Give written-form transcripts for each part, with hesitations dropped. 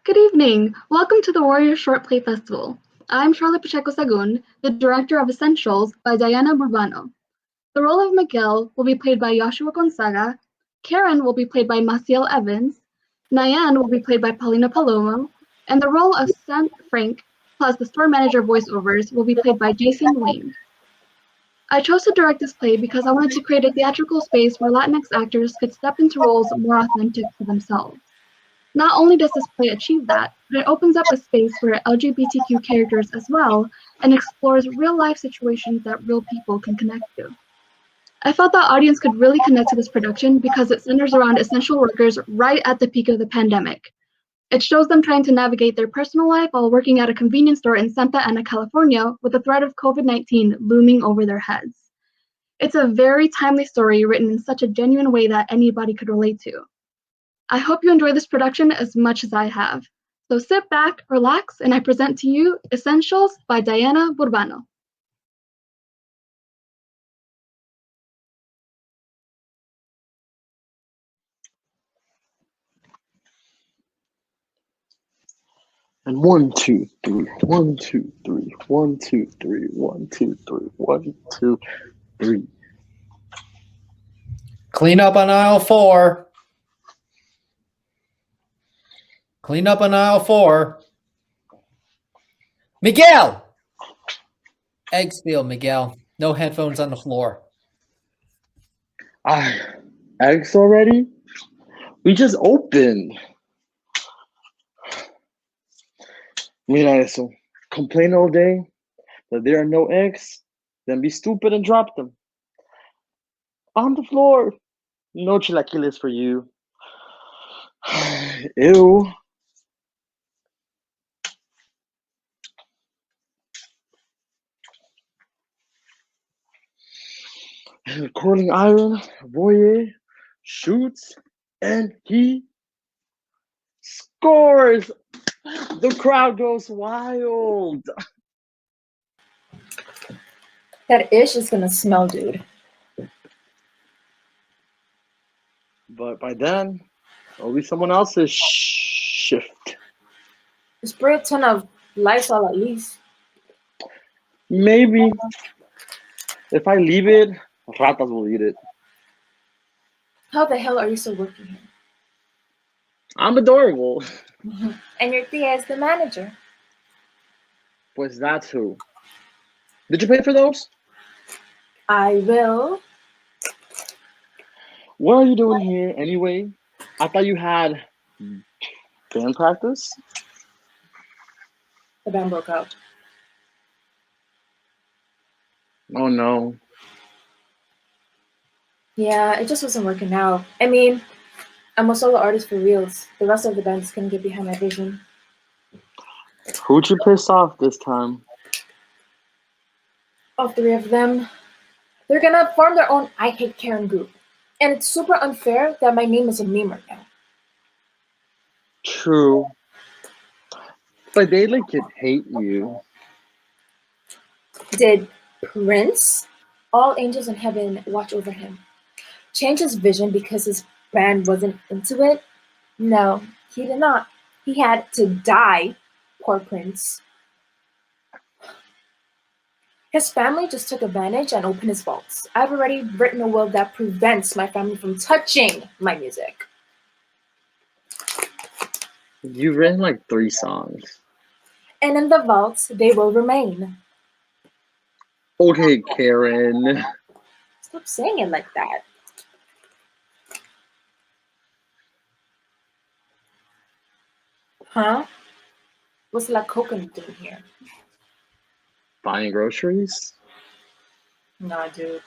Good evening. Welcome to the Warrior Short Play Festival. I'm Charlotte Pacheco-Sahagun, the director of Essentials by Diana Burbano. The role of Miguel will be played by Joshua Gonzaga, Karen will be played by Maciel Evans, Nayan will be played by Paulina Palomo, and the role of Saint Frank, plus the store manager voiceovers, will be played by Jason Wayne. I chose to direct this play because I wanted to create a theatrical space where Latinx actors could step into roles more authentic to themselves. Not only does this play achieve that, but it opens up a space for LGBTQ characters as well and explores real-life situations that real people can connect to. I felt the audience could really connect to this production because it centers around essential workers right at the peak of the pandemic. It shows them trying to navigate their personal life while working at a convenience store in Santa Ana, California, with the threat of COVID-19 looming over their heads. It's a very timely story written in such a genuine way that anybody could relate to. I hope you enjoy this production as much as I have. So sit back, relax, and I present to you Essentials by Diana Burbano. And 1, 2, 3, 1, 2, 3, 1, 2, 3, 1, 2, 3, 1, 2, 3. Clean up on aisle 4. Clean up on aisle 4. Miguel! Egg spill, Miguel. No headphones on the floor. Eggs already? We just opened. Mira eso. Complain all day that there are no eggs, then be stupid and drop them. On the floor. No chilaquiles for you. Ew. And the curling iron, Boyer shoots, and he scores. The crowd goes wild. That ish is gonna smell, dude. But by then, it'll be someone else's shift. Spray a ton of Lysol at least. Maybe. If I leave it, ratas will eat it. How the hell are you still working here? I'm adorable. And your tia is the manager. Pues that's who. Did you pay for those? I will. What are you doing here anyway? I thought you had band practice. The band broke out. Oh no. Yeah, it just wasn't working out. I mean, I'm a solo artist for reals. The rest of the band just couldn't get behind my vision. Who'd you piss off this time? All 3 of them. They're gonna form their own I Hate Karen group. And it's super unfair that my name is a meme right now. True. But they could hate you. Did Prince, all angels in heaven, watch over him, change his vision because his band wasn't into it? No, he did not. He had to die, poor Prince. His family just took advantage and opened his vaults. I've already written a will that prevents my family from touching my music. You've written 3 songs. And in the vaults, they will remain. Okay, Karen. Stop saying it like that. Huh? What's La Coconut doing here? Buying groceries? Nah, dude.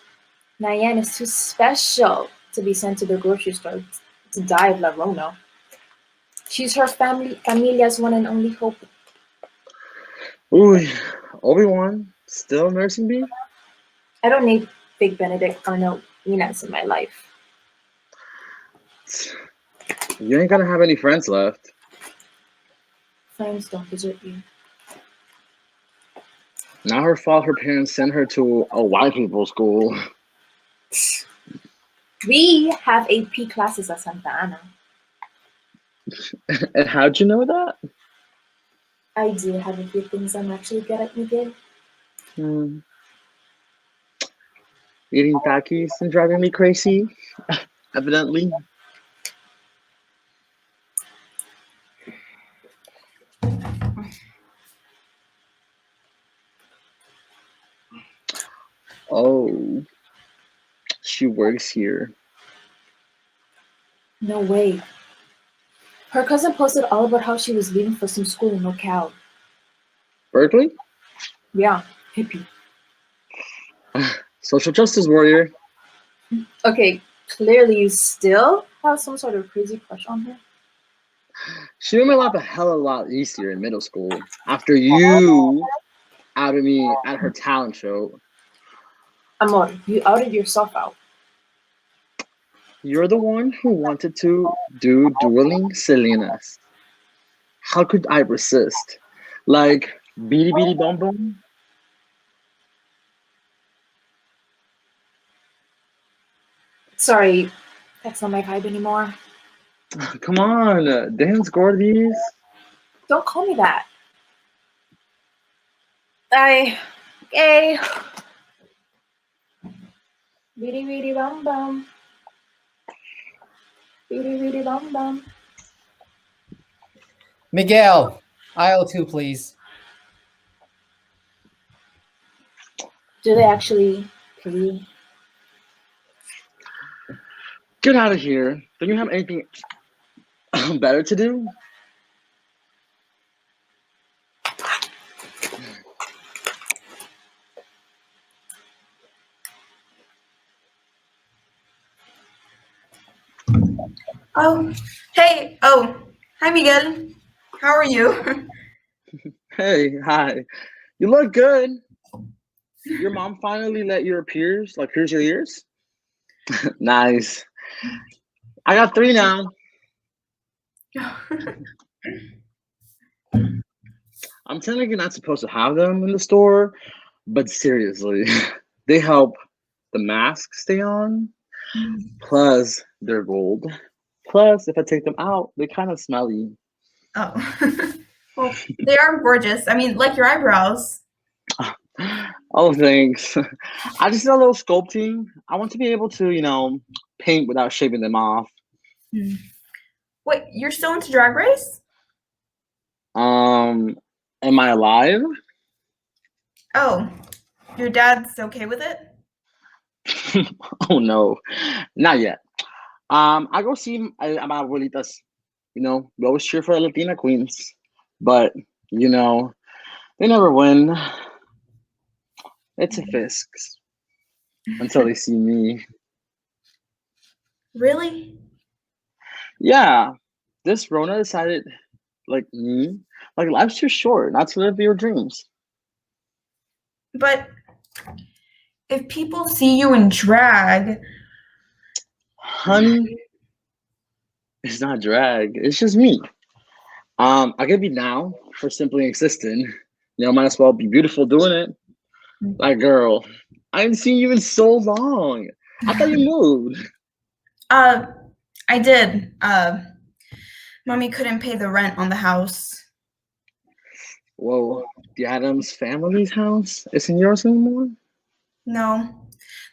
Nayan is too special to be sent to the grocery store to die of La Rona. She's her familia's one and only hope. Ooh, Obi-Wan, still nursing me? I don't need Big Benedict or no Inas in my life. You ain't gonna have any friends left. Friends don't desert you. Not her fault her parents sent her to a white people school. We have AP classes at Santa Ana. And how'd you know that? I do have a few things I'm actually good at, Miguel. Hmm, eating Takis and driving me crazy, evidently. Oh, she works here. No way. Her cousin posted all about how she was leaving for some school in locale. Berkeley? Yeah, hippie. Social justice warrior. Okay, clearly you still have some sort of crazy crush on her. She made my life a hell of a lot easier in middle school. After you outed me at her talent show, Amor, you outed yourself out. you're the one who wanted to do dueling Selenas. How could I resist? Like, beady beady bum bum? Sorry, that's not my vibe anymore. Come on, dance Gordies. Don't call me that. Okay. Beady beady bum bum. Beady beady bum bum. Miguel, aisle 2, please. Do they actually pay? Get out of here. Don't you have anything better to do? Oh, hey. Oh, hi, Miguel. How are you? Hey, hi. You look good. Your mom finally let your peers, like, pierce your ears? Nice. I got 3 now. I'm technically not supposed to have them in the store, but seriously, they help the mask stay on. Plus, they're gold. Plus, if I take them out, they kind of smelly. Oh, well, they are gorgeous. I mean, like your eyebrows. Oh, thanks. I just did a little sculpting. I want to be able to, paint without shaving them off. Wait, you're still into Drag Race? Am I alive? Oh, your dad's okay with it? Oh no, not yet. I go see my abuelitas. We always cheer for the Latina queens, but they never win. It's a fisks until they see me. Really? Yeah, this Rona decided, like me, like life's too short not to live your dreams. But if people see you in drag, Honey, it's not drag. It's just me. I could be down for simply existing. Might as well be beautiful doing it. Like, girl, I haven't seen you in so long. I thought you moved. I did. Mommy couldn't pay the rent on the house. Whoa, the Adams family's house isn't yours anymore? No.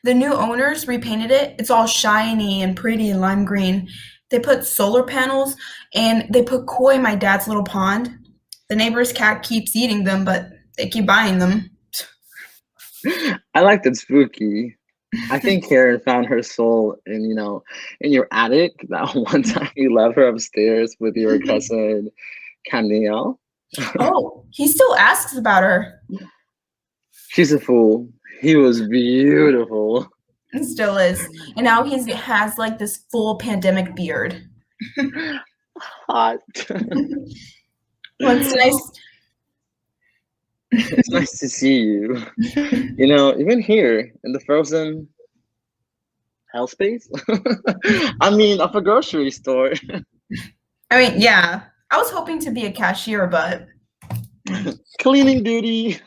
The new owners repainted it. It's all shiny and pretty and lime green. They put solar panels and they put koi in my dad's little pond. The neighbor's cat keeps eating them, but they keep buying them. I like that spooky. I think Karen found her soul in your attic that one time you left her upstairs with your cousin Camille. Oh, he still asks about her. She's a fool. He was beautiful. He still is. And now he has like this full pandemic beard. Hot. Well, it's nice. It's nice to see you. Even here in the frozen hell space. I mean, of a grocery store. I mean, yeah. I was hoping to be a cashier, but Cleaning duty.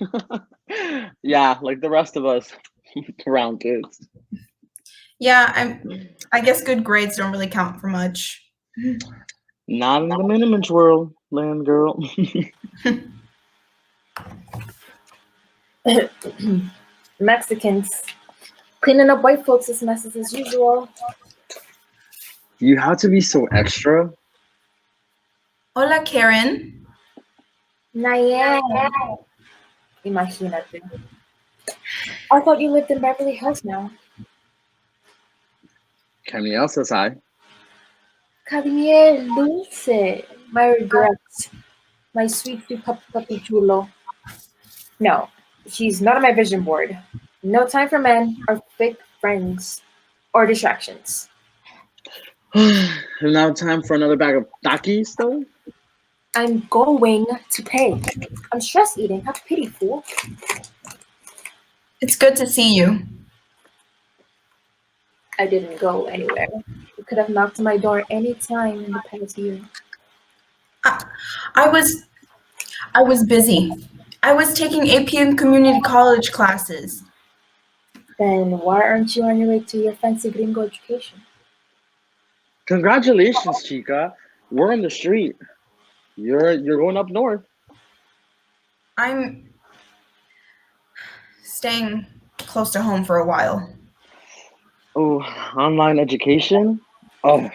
Yeah, like the rest of us around kids. yeah, I guess good grades don't really count for much. Not in the Miniminch world, land girl. Mexicans cleaning up white folks' messes as usual. You have to be so extra. Hola, Karen. Nayan. Imagínate. I thought you lived in Beverly Hills now. Camille says hi. Javier Dulce. My regrets. My sweet puppy chulo. No, he's not on my vision board. No time for men or fake friends or distractions. Now time for another bag of Takis, though. I'm going to pay. I'm stress eating. Have pity, fool. It's good to see you. I didn't go anywhere. You could have knocked on my door any time in the past year. I was busy. I was taking AP and community college classes. Then why aren't you on your way to your fancy gringo education? Congratulations, chica. We're on the street. You're going up north. I'm staying close to home for a while. Oh, online education? Oh,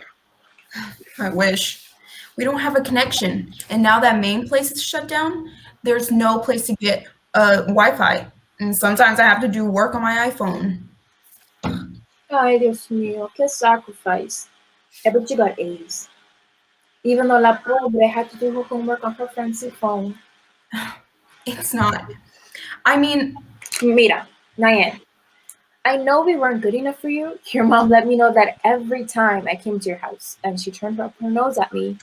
I wish. We don't have a connection, and now that main place is shut down, there's no place to get Wi-Fi, and sometimes I have to do work on my iPhone. Ay, Dios mío, qué sacrifice. I bet you got A's. Even though La Pobre had to do her homework on her fancy phone. It's not. I mean, Mira, Nayan, I know we weren't good enough for you. Your mom let me know that every time I came to your house, and she turned up her nose at me.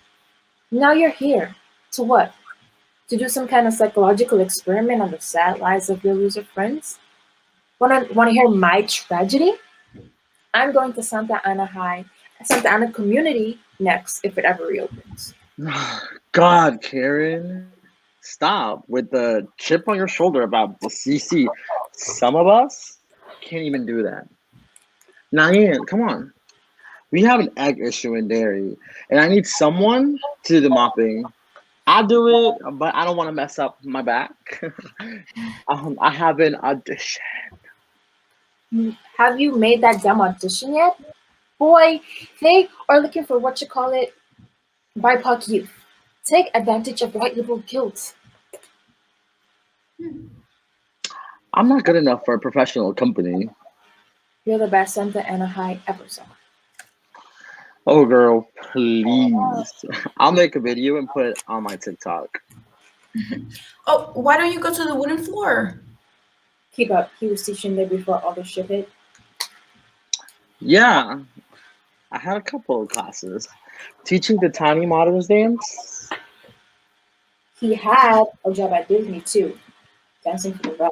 Now you're here. To what? To do some kind of psychological experiment on the sad lives of your loser friends? Want to hear my tragedy? I'm going to Santa Ana Community next if it ever reopens. God, Karen. Stop with the chip on your shoulder about the CC. Some of us can't even do that. Nayan, come on. We have an egg issue in dairy, and I need someone to do the mopping. I'll do it, but I don't want to mess up my back. I have an audition. Have you made that damn audition yet? Boy, they are looking for BIPOC youth. Take advantage of white liberal guilt. I'm not good enough for a professional company. You're the best Santa Ana High ever saw. Oh, girl, please. I'll make a video and put it on my TikTok. oh, why don't you go to the wooden floor? Keep up. He was teaching there before all the shit hit. Yeah, I had a couple of classes. Teaching the tiny moderns dance. He had a job at Disney too, dancing for the rap.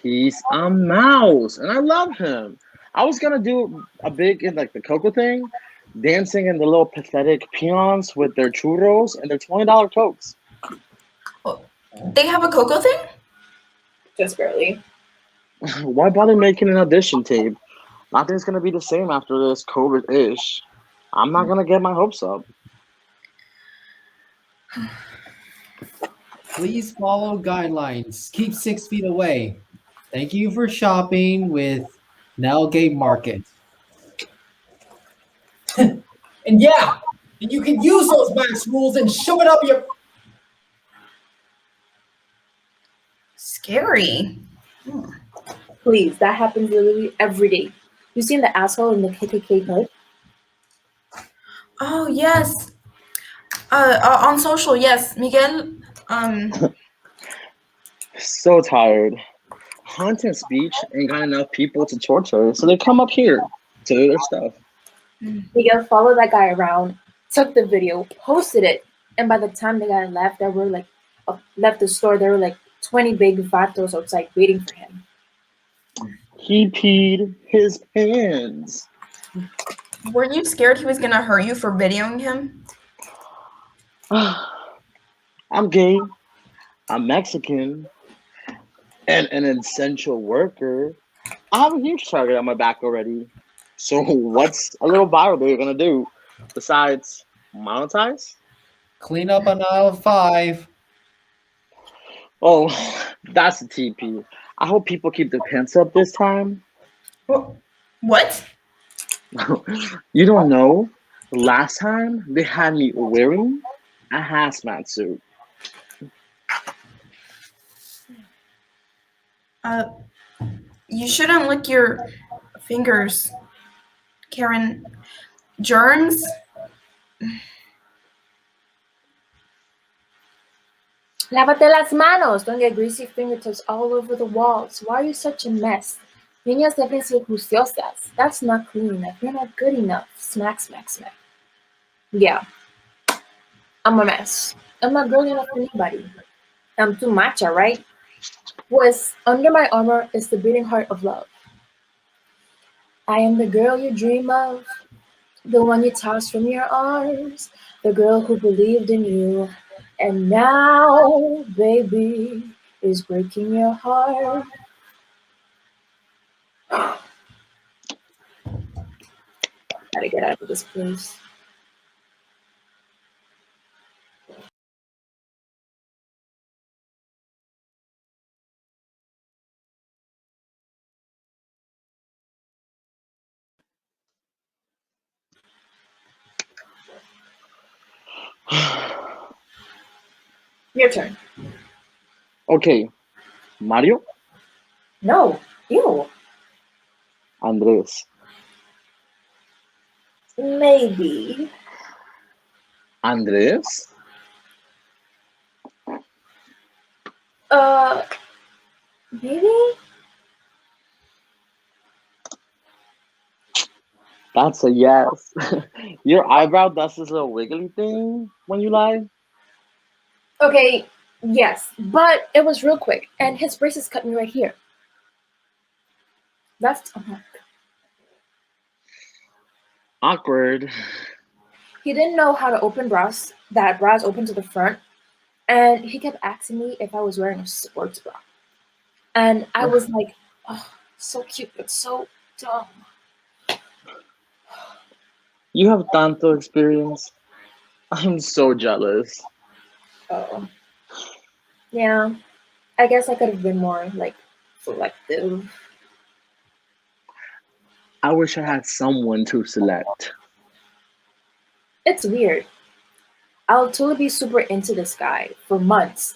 He's a mouse, and I love him. I was gonna do a big in like the Coco thing, dancing in the little pathetic peons with their churros and their $20 cokes. They have a Coco thing? Just barely. Why bother making an audition tape? Nothing's gonna be the same after this COVID-ish. I'm not gonna get my hopes up. Please follow guidelines. Keep 6 feet away. Thank you for shopping with Nelgate Market. And yeah, you can use those max rules and shove it up your. Scary. Please, that happens literally every day. You seen the asshole in the KKK hood? Oh, yes. On social, yes. Miguel, So tired. Hunting's Beach ain't got enough people to torture, so they come up here to do their stuff. Miguel followed that guy around, took the video, posted it, and by the time the guy left, left the store, there were like 20 big vatos outside waiting for him. He peed his pants. weren't you scared he was going to hurt you for videoing him? I'm gay. I'm Mexican. And an essential worker. I have a huge target on my back already. So what's a little viral they're gonna do? Besides Monetize? Clean up on aisle 5. Oh, that's the TP. I hope people keep their pants up this time. What? You don't know? Last time they had me wearing a hazmat suit. You shouldn't lick your fingers, Karen. Germs? Lávate las manos. Don't get greasy fingertips all over the walls. Why are you such a mess? Niñas deben ser juiciosas. That's not clean enough. You're not good enough. Smack, smack, smack. Yeah. I'm a mess. I'm not good enough for anybody. I'm too macho, right? Pues under my armor is the beating heart of love. I am the girl you dream of, the one you tossed from your arms, the girl who believed in you, and now, baby, is breaking your heart. Gotta get out of this place. Your turn. Okay, Mario, No, you. Andres, Maybe. Andres. Maybe? That's a yes. Your eyebrow does this little wiggly thing when you lie. Okay, yes, but it was real quick, and his braces cut me right here. That's a mark. Awkward. He didn't know how to open bras, that bras open to the front, and he kept asking me if I was wearing a sports bra. And I was like, oh, so cute, but so dumb. You have tanto experience. I'm so jealous. Oh. Yeah, I guess I could have been more, like, selective. I wish I had someone to select. It's weird. I'll totally be super into this guy for months,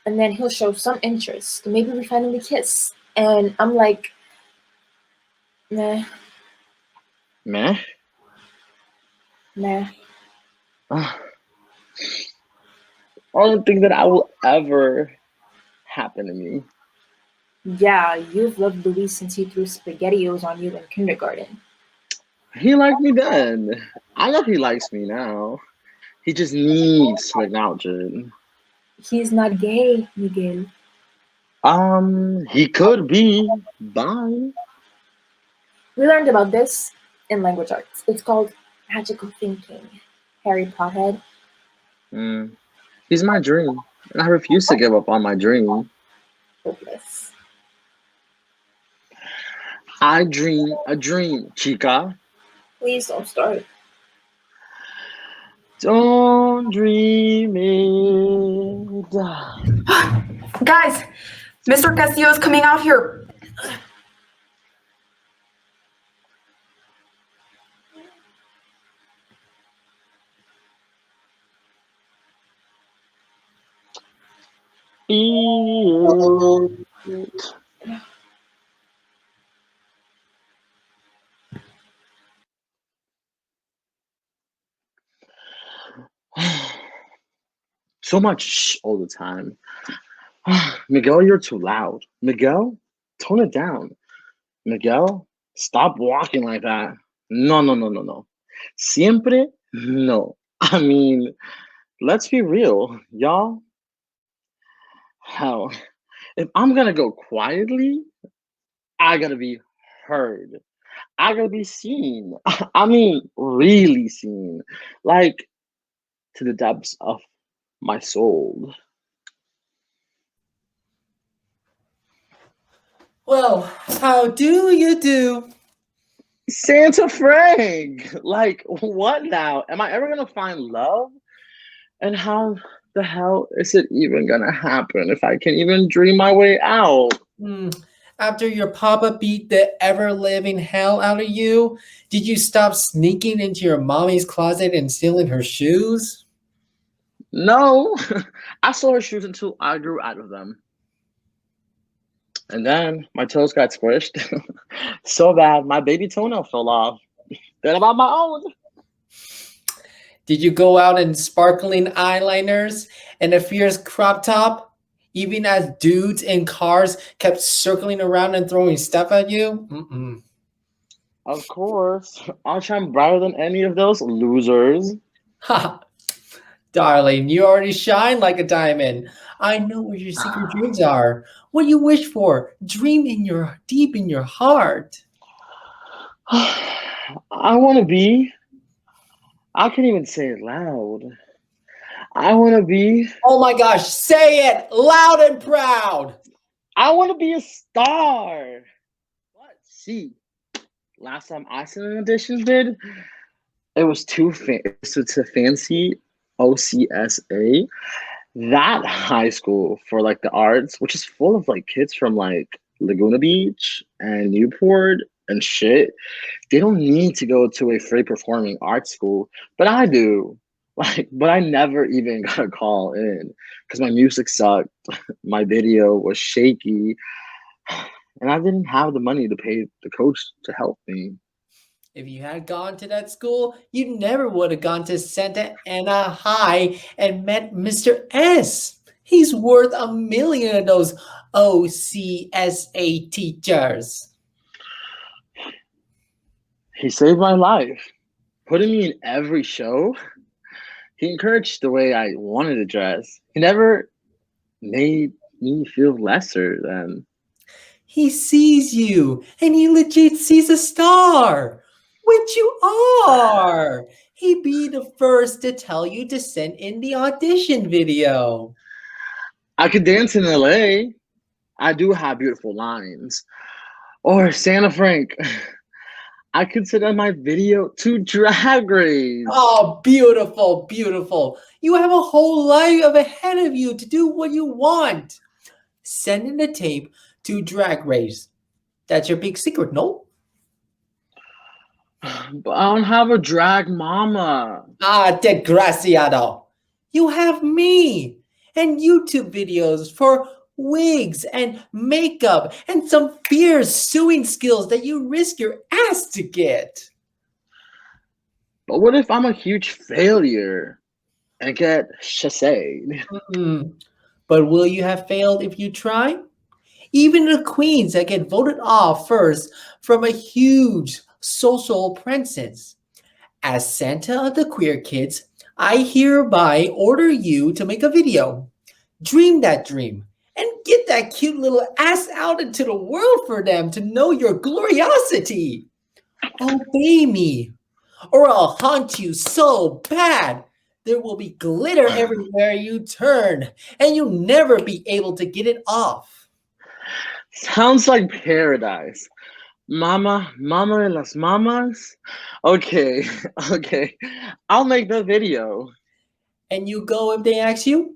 and then he'll show some interest. Maybe we finally kiss. And I'm like, nah, Meh? nah. I don't think that I will ever happen to me. Yeah, you've loved Luis since he threw SpaghettiOs on you in kindergarten. He liked me then. I know he likes me now. He just needs to acknowledge it. He's not gay, Miguel. He could be. Bye. We learned about this in language arts. It's called magical thinking. Harry Pothead. He's my dream, and I refuse to give up on my dream. Hopeless. I dream a dream, chica. Please don't start. Don't dream it. Guys, Mr. Castillo is coming out here. Feel it. So much shh all the time. Miguel, you're too loud. Miguel, tone it down. Miguel, stop walking like that. No, no, no, no, no. Siempre, no. I mean, let's be real, y'all. Hell, if I'm gonna go quietly, I gotta be heard. I gotta be seen. I mean, really seen. Like, to the depths of my soul. Well, how do you do? Santa Frank! Like, what now? Am I ever gonna find love? And how the hell is it even gonna happen if I can even dream my way out? Hmm. After your papa beat the ever-living hell out of you, did you stop sneaking into your mommy's closet and stealing her shoes? No, I saw her shoes until I grew out of them. And then my toes got squished so bad my baby toenail fell off. Then I'm on my own. Did you go out in sparkling eyeliners and a fierce crop top, even as dudes in cars kept circling around and throwing stuff at you? Mm-mm. Of course, I'll shine brighter than any of those losers. Ha! Darling, you already shine like a diamond. I know what your secret dreams are. What do you wish for? Dream in your deep in your heart. I want to be, I can't even say it loud. I want to be, Oh my gosh, say it loud and proud. I want to be a star. But see, last time I sent an audition bid, it was too fancy OCSA. That high school for like the arts, which is full of like kids from like Laguna Beach and Newport and shit. They don't need to go to a free performing arts school, but I do. Like, but I never even got a call in because my music sucked, my video was shaky, and I didn't have the money to pay the coach to help me. If you had gone to that school, you never would have gone to Santa Ana High and met Mr. S. He's worth $1 million of those OCSA teachers. He saved my life, putting me in every show. He encouraged the way I wanted to dress. He never made me feel lesser than. He sees you and he legit sees a star, which you are. He'd be the first to tell you to send in the audition video. I could dance in LA. I do have beautiful lines. Or Santa Frank. I could send on my video to Drag Race. Oh, beautiful, beautiful. You have a whole life ahead of you to do what you want. Send in the tape to Drag Race. That's your big secret, no? But I don't have a drag mama. Ah, desgraciado. You have me and YouTube videos for wigs and makeup and some fierce sewing skills that you risk your ass to get. But what if I'm a huge failure and get chassed? But will you have failed if you try? Even the queens that get voted off first from a huge social princess. As Santa of the queer kids, I hereby order you to make a video. Dream that dream and get that cute little ass out into the world for them to know your gloriosity. Obey me, or I'll haunt you so bad there will be glitter everywhere you turn, and you'll never be able to get it off. Sounds like paradise. Mama de las mamas? Okay, okay. I'll make the video. And you go if they ask you?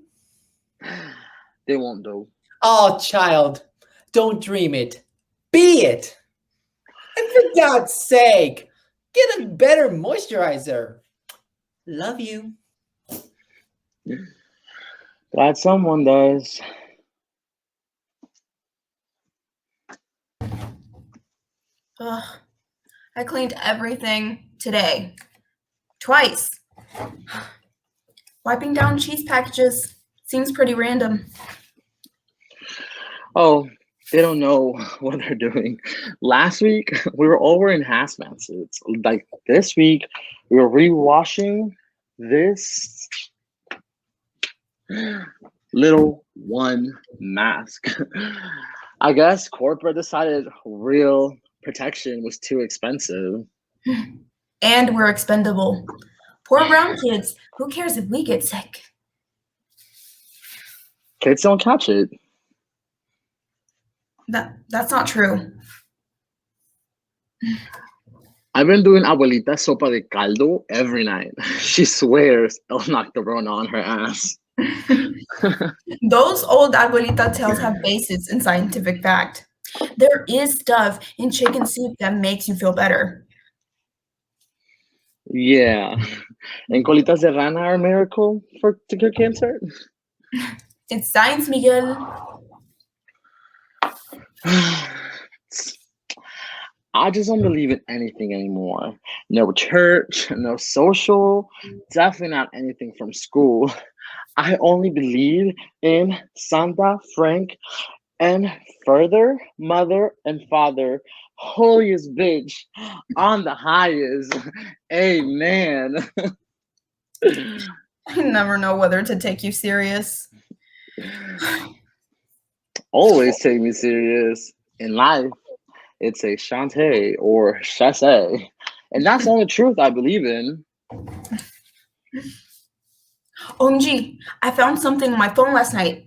They won't though. Oh, child, don't dream it. Be it. And for God's sake, get a better moisturizer. Love you. Glad someone does. Ugh. I cleaned everything today. Twice. Wiping down cheese packages seems pretty random. Oh, they don't know what they're doing. Last week, we were all wearing hazmat suits. Like this week, we were rewashing this little one mask. I guess corporate decided real protection was too expensive. And we're expendable. Poor brown kids. Who cares if we get sick? Kids don't catch it. That's not true. I've been doing abuelita sopa de caldo every night. She swears it'll knock the Rona on her ass. Those old abuelita tales have basis in scientific fact. There is stuff in chicken soup that makes you feel better. Yeah. And colitas de rana are a miracle to cure cancer? It's science, Miguel. I just don't believe in anything anymore. No church, no social, definitely not anything from school. I only believe in Santa, Frank, and further, mother and father, holiest bitch on the highest. Amen. I never know whether to take you serious. Always take me serious. In life, it's a Shantae or chasse. And that's the only truth I believe in. OMG, I found something on my phone last night.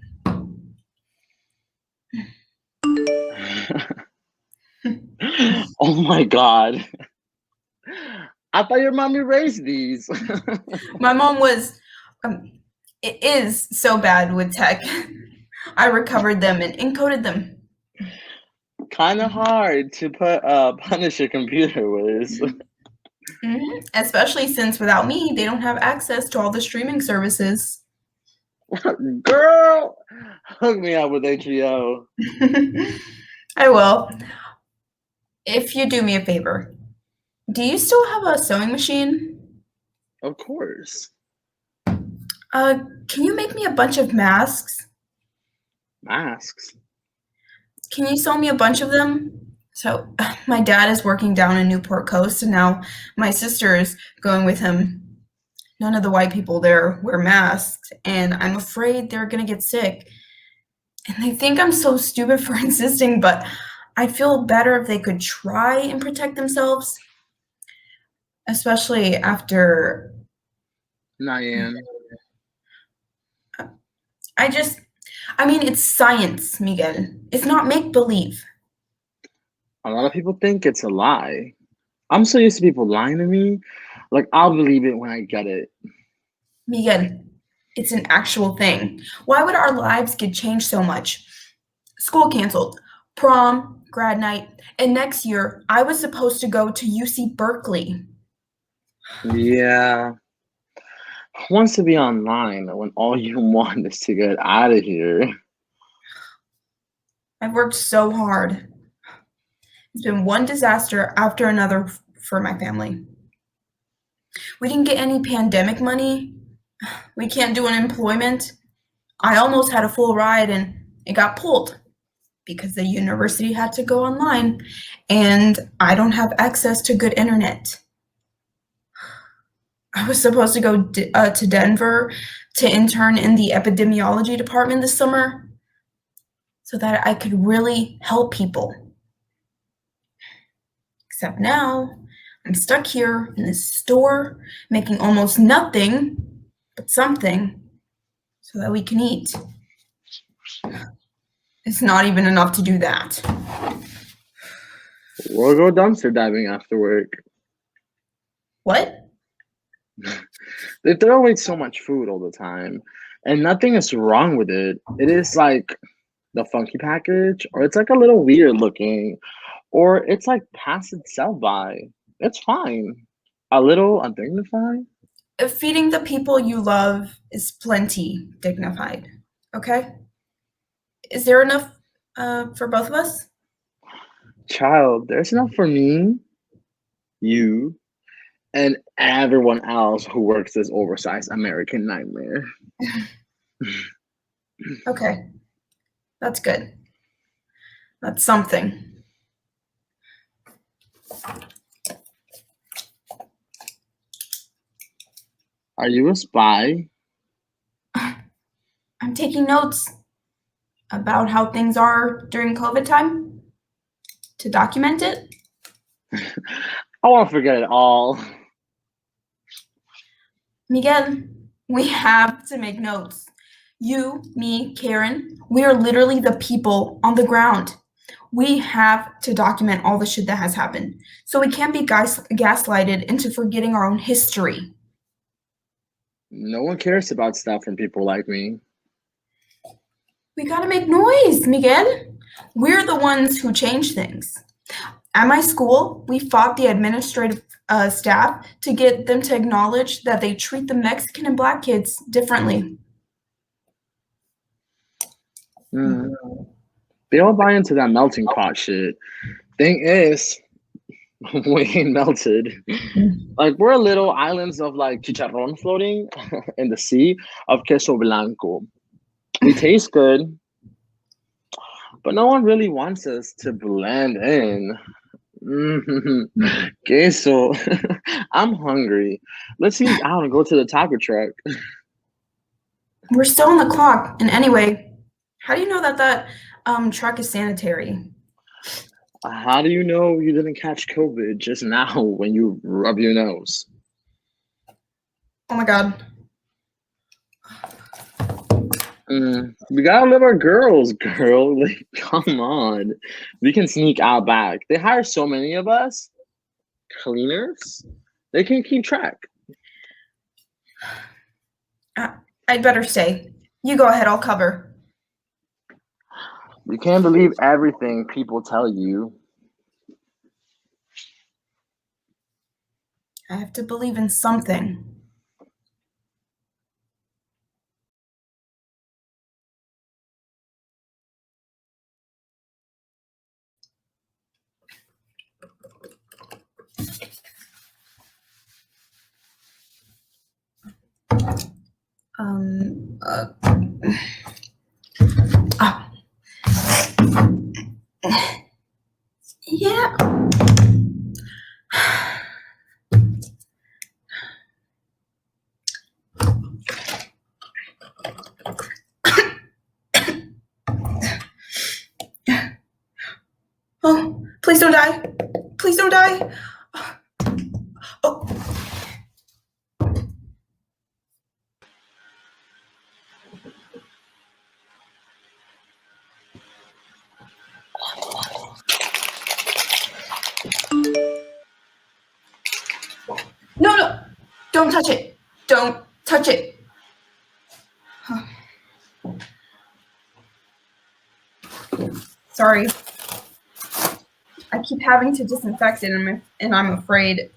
Oh my god. I thought your mommy raised these. My mom was, it is so bad with tech. I recovered them and encoded them. Kind of hard to punish a computer with. Especially since without me, they don't have access to all the streaming services. Girl, hook me up with HBO. I will. If you do me a favor, do you still have a sewing machine? Of course. Can you make me a bunch of masks? Masks? Can you sew me a bunch of them? So my dad is working down in Newport Coast, and now my sister is going with him. None of the white people there wear masks, and I'm afraid they're gonna get sick. And they think I'm so stupid for insisting, but I'd feel better if they could try and protect themselves. Especially after... Nyan. I mean, it's science, Miguel. It's not make-believe. A lot of people think it's a lie. I'm so used to people lying to me. Like, I'll believe it when I get it. Miguel, it's an actual thing. Why would our lives get changed so much? School canceled, prom, grad night, and next year I was supposed to go to UC Berkeley. Yeah. Who wants to be online when all you want is to get out of here? I've worked so hard. It's been one disaster after another for my family. We didn't get any pandemic money. We can't do unemployment. I almost had a full ride and it got pulled because the university had to go online and I don't have access to good internet. I was supposed to go to Denver to intern in the epidemiology department this summer so that I could really help people. Except now, I'm stuck here in this store, making almost nothing but something so that we can eat. It's not even enough to do that. We'll go dumpster diving after work. What? They throw away so much food all the time, and nothing is wrong with it. It is like the funky package, or it's like a little weird looking, or it's like past its sell by. It's fine. A little undignified. Feeding the people you love is plenty dignified, okay? Is there enough for both of us? Child, there's enough for me, you, and everyone else who works this oversized American nightmare. Okay, that's good. That's something. Are you a spy? I'm taking notes about how things are during COVID time to document it. I want to forget it all. Miguel, we have to make notes. You, me, Karen, we are literally the people on the ground. We have to document all the shit that has happened. So we can't be gaslighted into forgetting our own history. No one cares about stuff from people like me. We gotta make noise, Miguel. We're the ones who change things. At my school, we fought the administrative staff to get them to acknowledge that they treat the Mexican and Black kids differently. They all buy into that melting pot shit. Thing is, we ain't melted. Like, we're little islands of like chicharrón floating in the sea of queso blanco. We taste good, but no one really wants us to blend in. Queso. I'm hungry. Let's eat out and go to the taco truck. We're still on the clock. And anyway, how do you know that truck is sanitary? How do you know you didn't catch COVID just now when you rub your nose? Oh my God. We gotta live our girls, girl. Like, come on. We can sneak out back. They hire so many of us. Cleaners. They can keep track. I'd better stay. You go ahead, I'll cover. You can't believe everything people tell you. I have to believe in something. Yeah. Oh, please don't die. Please don't die. Oh. No, don't touch it. Don't touch it. Huh. Sorry. I keep having to disinfect it, and I'm afraid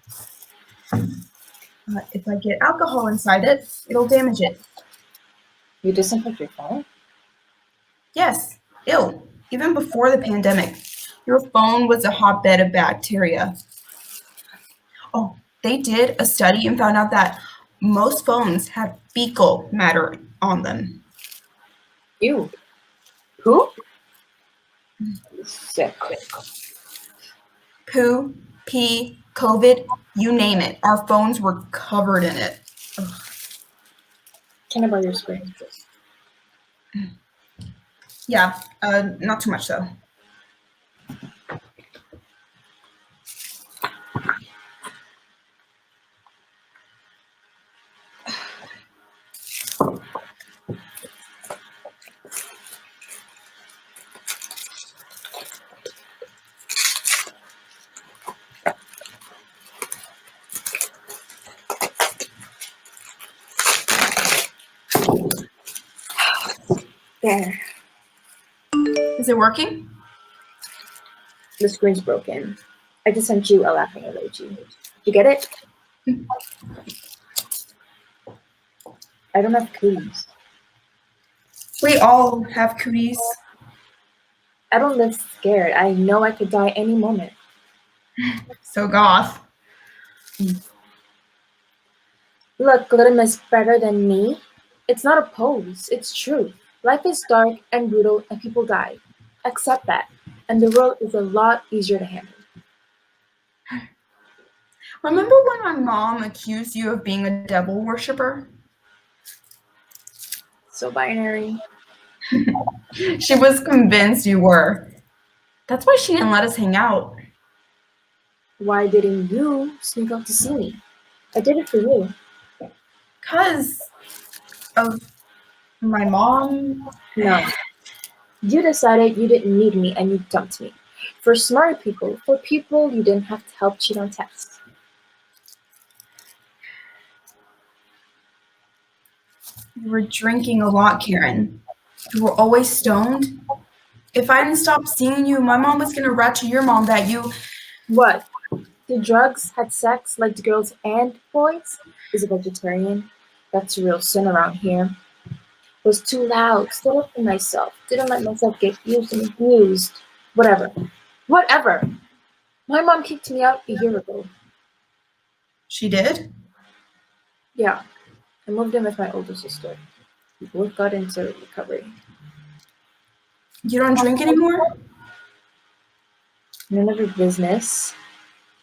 if I get alcohol inside it, it'll damage it. You disinfect your phone? Yes, ill. Even before the pandemic, your phone was a hotbed of bacteria. Oh, they did a study and found out that most phones have fecal matter on them. Ew. Who? Sick. Poo, pee, COVID, you name it. Our phones were covered in it. Ugh. Can I borrow your spray? Yeah, not too much though. There. Is it working? The screen's broken. I just sent you a laughing emoji. You get it? I don't have cooties. We all have cooties. I don't live scared. I know I could die any moment. So goth. Look, Glitter is better than me. It's not a pose. It's true. Life is dark and brutal and people die. Accept that. And the world is a lot easier to handle. Remember when my mom accused you of being a devil worshiper? So binary. She was convinced you were. That's why she didn't let us hang out. Why didn't you sneak up to see me? I did it for you. 'Cause of my mom. No. You decided you didn't need me and you dumped me. For smart people, for people you didn't have to help cheat on tests. You were drinking a lot, Karen. You were always stoned. If I didn't stop seeing you, my mom was gonna rat to your mom that you. What? The drugs had sex like the girls and boys? Is a vegetarian? That's a real sin around here. Was too loud, stood up for myself, didn't let myself get used and abused. Whatever. Whatever. My mom kicked me out a year ago. She did? Yeah, I moved in with my older sister. We both got into recovery. You don't drink anymore? None of her business.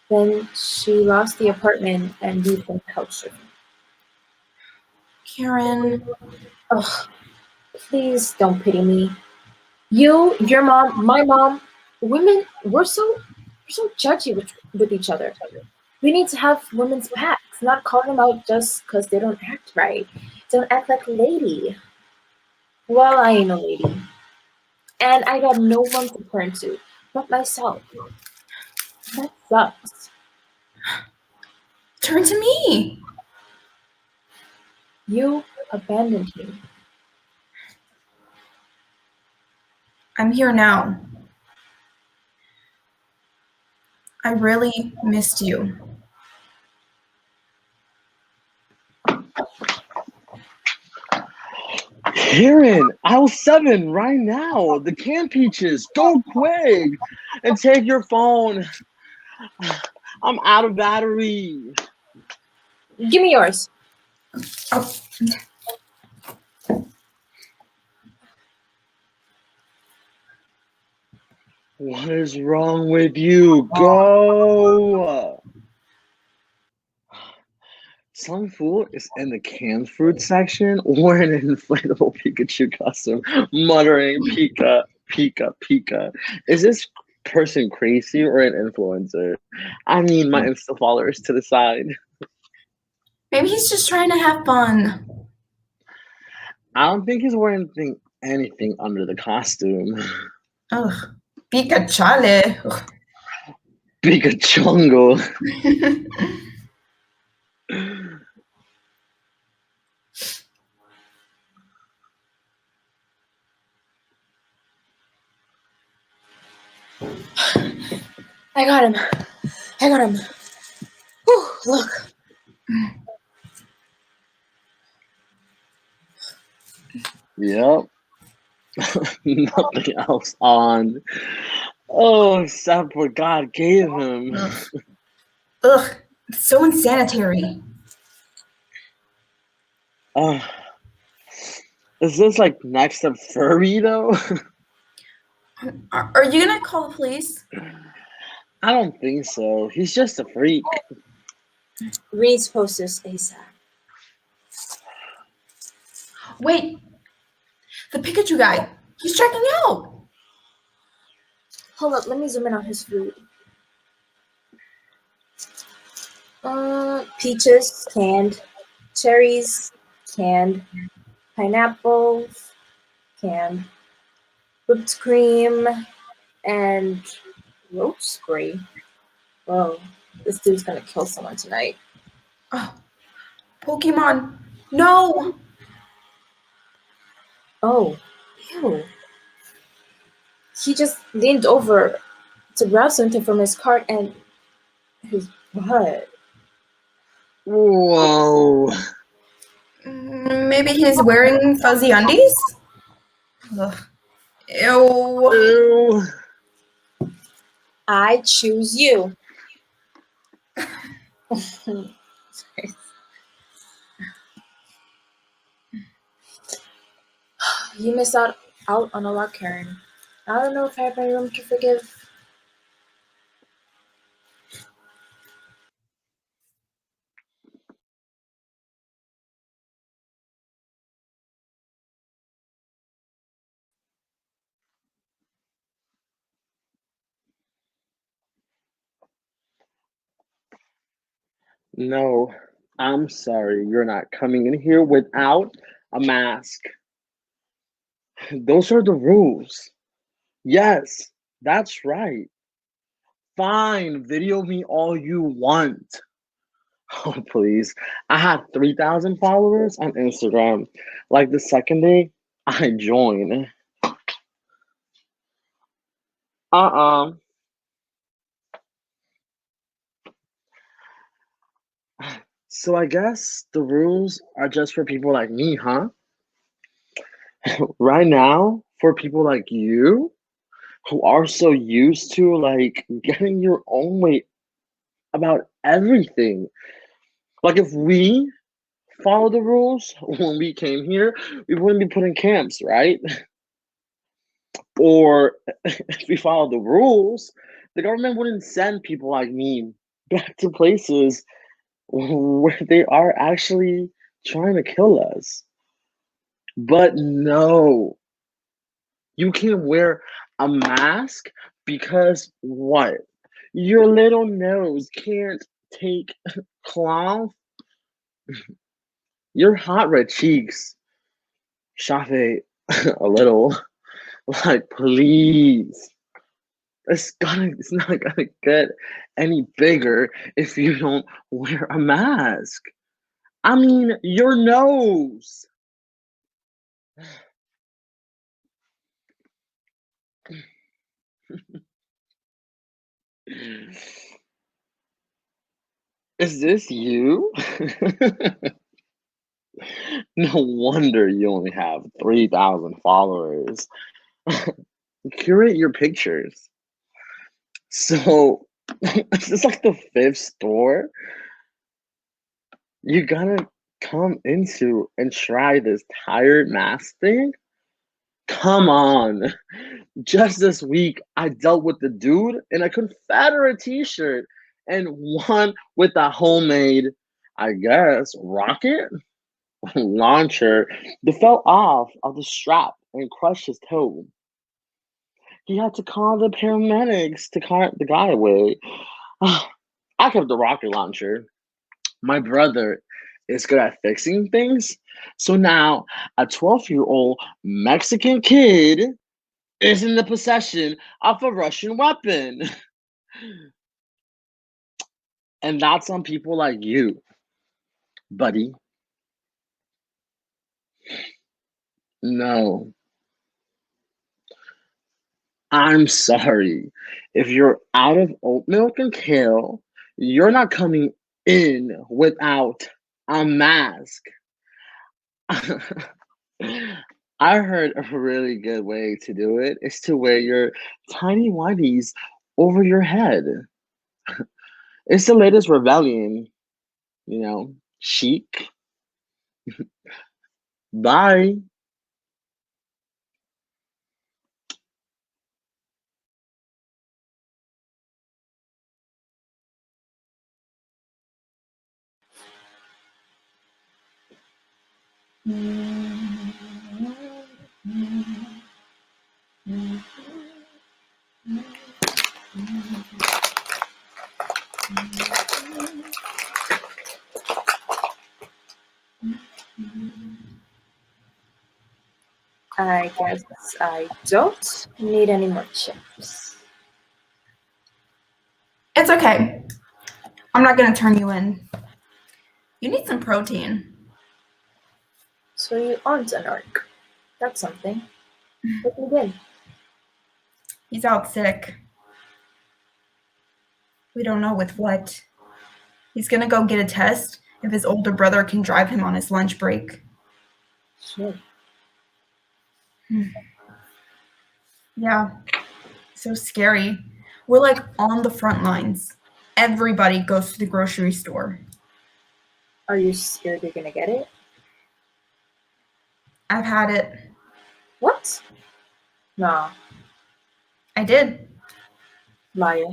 Then she lost the apartment and we've been couch surfing. Karen. Ugh, please don't pity me. You, your mom, my mom, women, we're so judgy with each other. We need to have women's backs, not call them out just because they don't act right. Don't act like a lady. Well, I ain't a lady. And I got no one to turn to, but myself. That sucks. Turn to me. You abandoned me. I'm here now. I really missed you. Karen, aisle 7 right now. The canned peaches. Go quick and take your phone. I'm out of battery. Give me yours. Oh, What is wrong with you? Go. Some fool is in the canned fruit section wearing an inflatable Pikachu costume, muttering Pika, Pika, Pika. Is this person crazy or an influencer? I need my Insta followers to the side. maybe he's just trying to have fun. I don't think he's wearing anything under the costume. Ugh. Pika chale. Pikachongo. I got him. I got him. Whew, look. Yep. Nothing else on. Oh, except what God gave him. Ugh. It's so unsanitary. Is this like next up furry though? Are you gonna call the police? I don't think so. He's just a freak. Reed's posters ASAP. Wait. The Pikachu guy. He's checking out. Hold up, let me zoom in on his food. Peaches, canned. Cherries, canned. Pineapples, canned. Whipped cream, and roach spray. Whoa, this dude's gonna kill someone tonight. Oh, Pokemon. No. Oh, ew. He just leaned over to grab something from his cart and his butt. Whoa. Maybe he's wearing fuzzy undies? Ugh. Ew. Ew. I choose you. You missed out on a lot, Karen. I don't know if I have any room to forgive. No, I'm sorry. You're not coming in here without a mask. Those are the rules. Yes, that's right. Fine, video me all you want. Oh, please. I had 3,000 followers on Instagram. Like the second day I joined. Uh-uh. So I guess the rules are just for people like me, huh? Right now, for people like you who are so used to like getting your own way about everything. Like if we follow the rules when we came here, we wouldn't be put in camps, right? Or if we follow the rules, the government wouldn't send people like me back to places where they are actually trying to kill us. But no, you can wear a mask because what? Your little nose can't take cloth. Your hot red cheeks, Shafe, a little. Like, please. It's not gonna get any bigger if you don't wear a mask. I mean, your nose. Is this you? No wonder you only have 3,000 followers. Curate your pictures. So, is this like the fifth store you gotta come into and try this tired mask thing? Come on. Just this week, I dealt with the dude in a Confederate t-shirt and one with a homemade, I guess, rocket launcher that fell off of the strap and crushed his toe. He had to call the paramedics to cart the guy away. I kept the rocket launcher. My brother is good at fixing things. So now a 12-year-old Mexican kid is in the possession of a Russian weapon. And that's on people like you, buddy. No, I'm sorry. If you're out of oat milk and kale, you're not coming in without a mask. I heard a really good way to do it is to wear your tiny whities over your head. It's the latest rebellion, chic. Bye. I guess I don't need any more chips. It's okay. I'm not gonna turn you in. You need some protein. So you aren't an orc. That's something. What you did? He's out sick. We don't know with what. He's gonna go get a test if his older brother can drive him on his lunch break. Sure. Yeah, so scary. We're like on the front lines. Everybody goes to the grocery store. Are you scared you're gonna get it? I've had it. What? Nah, I did. liar.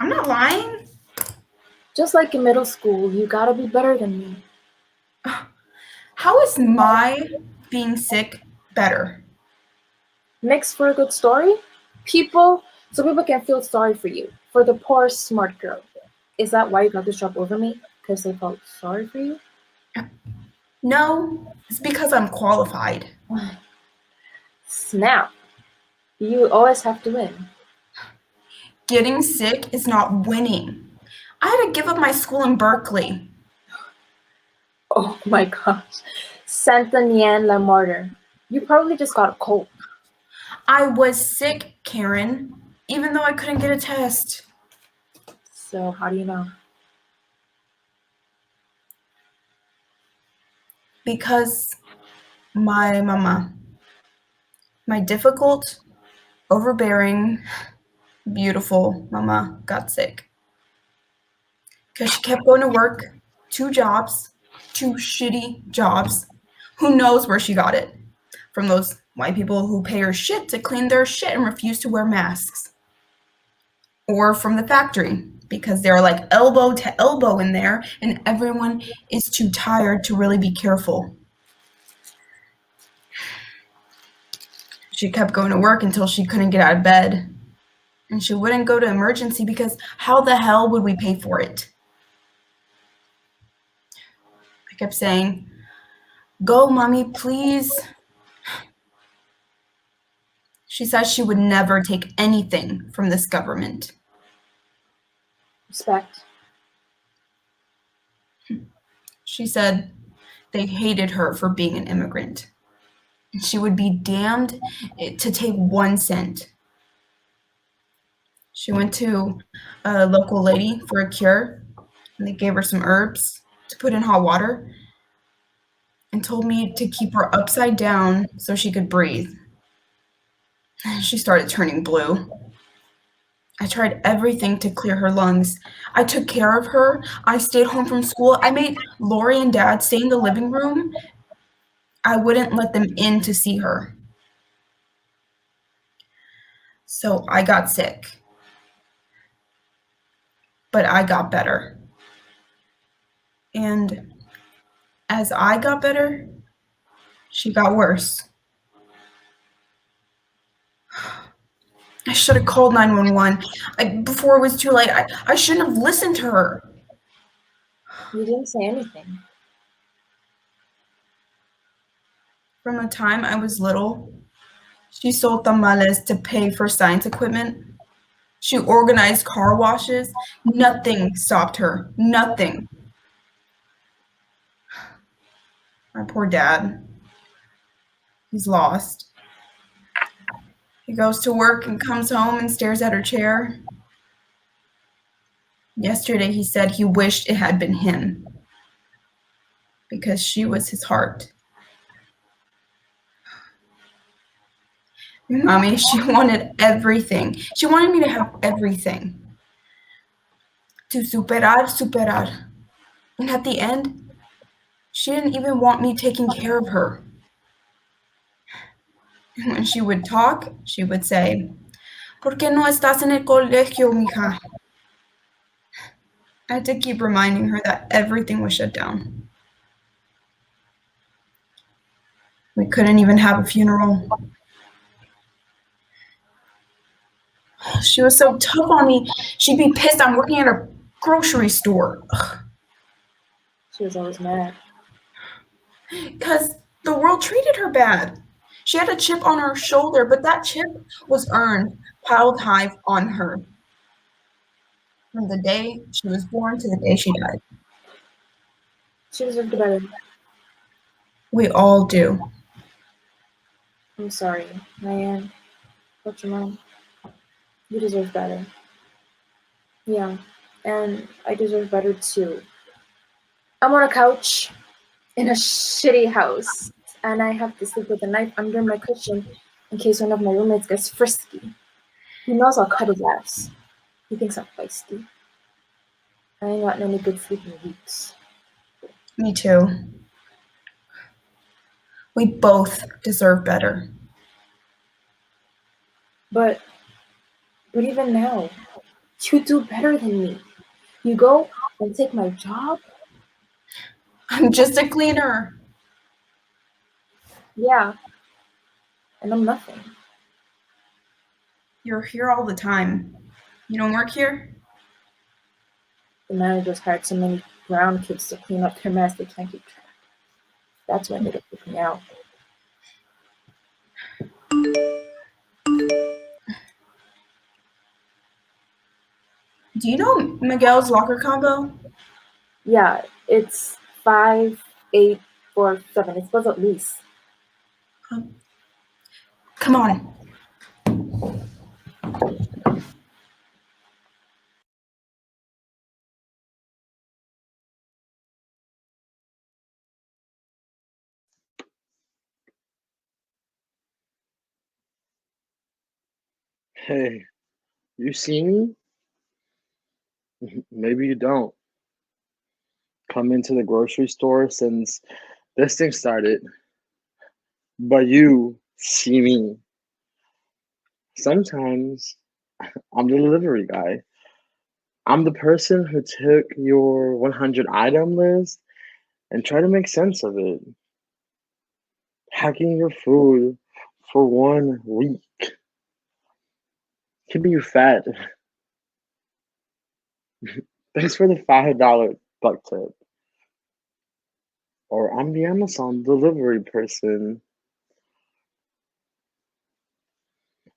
I'm not lying. Just like in middle school, you gotta be better than me. How is my being sick better? Makes for a good story? So people can feel sorry for you. For the poor, smart girl. Is that why you got this job over me? Because they felt sorry for you? No, it's because I'm qualified. Snap. You always have to win. Getting sick is not winning. I had to give up my school in Berkeley. Oh my gosh. Santa Nyan la martyr. You probably just got a cold. I was sick, Karen, even though I couldn't get a test. So how do you know? Because my mama, my difficult, overbearing, beautiful mama got sick. Because she kept going to work, 2 jobs, 2 shitty jobs. Who knows where she got it? From those white people who pay her shit to clean their shit and refuse to wear masks. Or from the factory, because they're like elbow to elbow in there and everyone is too tired to really be careful. She kept going to work until she couldn't get out of bed. And she wouldn't go to emergency because how the hell would we pay for it? I kept saying, "Go, mommy, please." She says she would never take anything from this government. Respect. She said they hated her for being an immigrant. And she would be damned to take 1 cent. She went to a local lady for a cure, and they gave her some herbs to put in hot water and told me to keep her upside down so she could breathe. She started turning blue. I tried everything to clear her lungs. I took care of her. I stayed home from school. I made Lori and Dad stay in the living room. I wouldn't let them in to see her. So I got sick. But I got better. And as I got better, she got worse. I should have called 911 before it was too late. I shouldn't have listened to her. You didn't say anything. From the time I was little, she sold tamales to pay for science equipment. She organized car washes. Nothing stopped her. Nothing. My poor dad. He's lost. He goes to work and comes home and stares at her chair. Yesterday he said he wished it had been him because she was his heart. Mommy, she wanted everything. She wanted me to have everything. To superar. And at the end, she didn't even want me taking care of her. And when she would talk, she would say, "¿Por qué no estás en el colegio, mija?" I had to keep reminding her that everything was shut down. We couldn't even have a funeral. She was so tough on me. She'd be pissed I'm working at a grocery store. She was always mad. Because the world treated her bad. She had a chip on her shoulder, but that chip was earned, piled high on her. From the day she was born to the day she died. She deserved better. We all do. I'm sorry, Diane. What's your mom? You deserve better. Yeah, and I deserve better too. I'm on a couch in a shitty house, and I have to sleep with a knife under my cushion in case one of my roommates gets frisky. He knows I'll cut his ass. He thinks I'm feisty. I ain't gotten any good sleep in weeks. Me too. We both deserve better. But even now, you do better than me. You go and take my job? I'm just a cleaner. Yeah. And I'm nothing. You're here all the time. You don't work here? The managers hired so many brown kids to clean up their mess they can't keep track. That's when they get me out. Do you know Miguel's locker combo? Yeah, it's 5847. It's supposed to at least. Come on. Hey, you see me? Maybe you don't. Come into the grocery store since this thing started, but you see me. Sometimes I'm the delivery guy. I'm the person who took your 100 item list and tried to make sense of it. Hacking your food for 1 week. Keeping you fat. Thanks for the $5 buck tip. Or I'm the Amazon delivery person.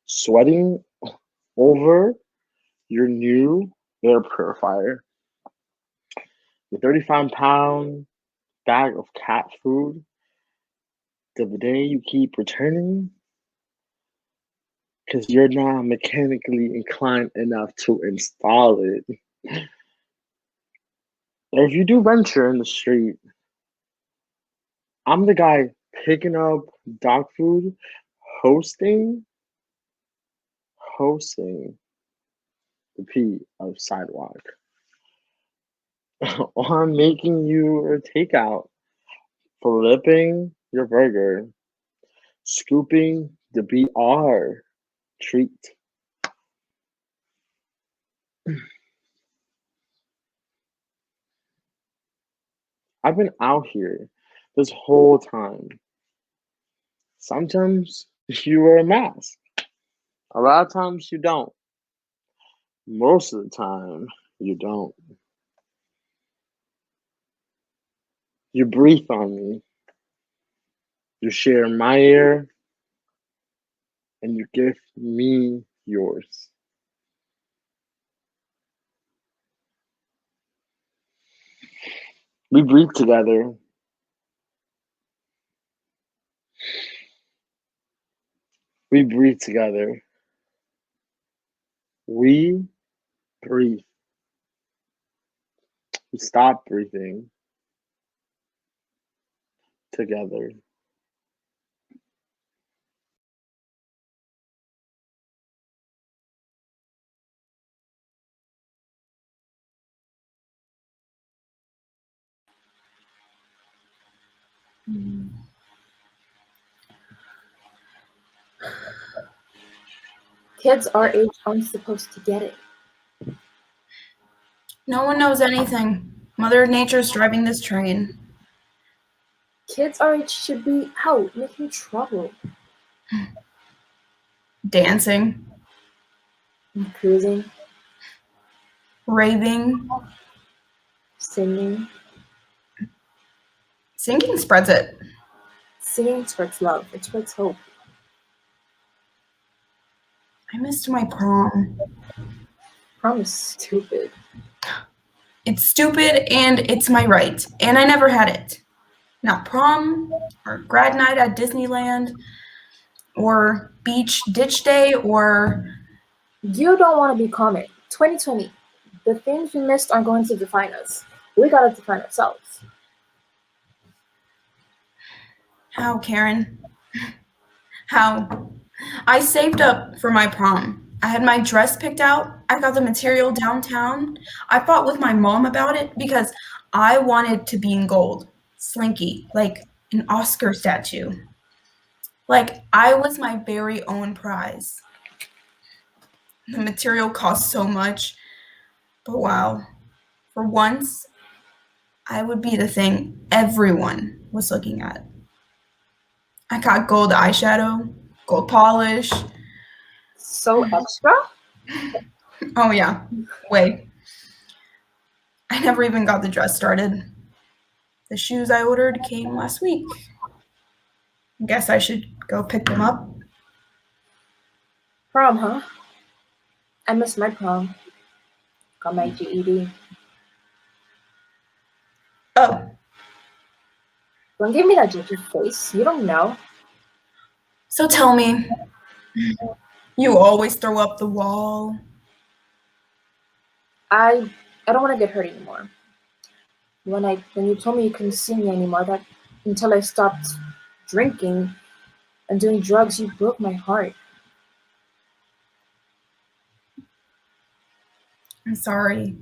Sweating over your new air purifier. The 35-pound bag of cat food. The day you keep returning because you're not mechanically inclined enough to install it. Or if you do venture in the street, I'm the guy picking up dog food, hosting the pee of sidewalk. Or I'm making you a takeout, flipping your burger, scooping the BR treat. I've been out here this whole time. Sometimes you wear a mask. A lot of times you don't. Most of the time you don't. You breathe on me. You share my air and you give me yours. We breathe together. We breathe together. We breathe. We stop breathing together. Kids our age aren't supposed to get it. No one knows anything. Mother Nature's driving this train. Kids our age should be out making trouble. Dancing, And cruising, raving, singing. singing spreads it. Singing spreads love. It spreads hope. I missed my prom. Prom is stupid. It's stupid and it's my right, and I never had it. Not prom, or grad night at Disneyland, or beach ditch day, or You don't want to be common. 2020. The things we missed aren't going to define us. We gotta define ourselves. how, Karen? How? I saved up for my prom. I had my dress picked out. I got the material downtown. I fought with my mom about it because I wanted to be in gold, slinky, like an Oscar statue. Like I was my very own prize. The material cost so much, but wow, for once, I would be the thing everyone was looking at. I got gold eyeshadow, gold polish. So extra? Oh yeah, wait. I never even got the dress started. The shoes I ordered came last week. Guess I should go pick them up. Prom, huh? I miss my prom. Got my GED. Oh, Don't give me that judgy face. You don't know. so tell me, you always throw up the wall. I don't want to get hurt anymore. When you told me you couldn't see me anymore, that until I stopped drinking and doing drugs, you broke my heart. I'm sorry.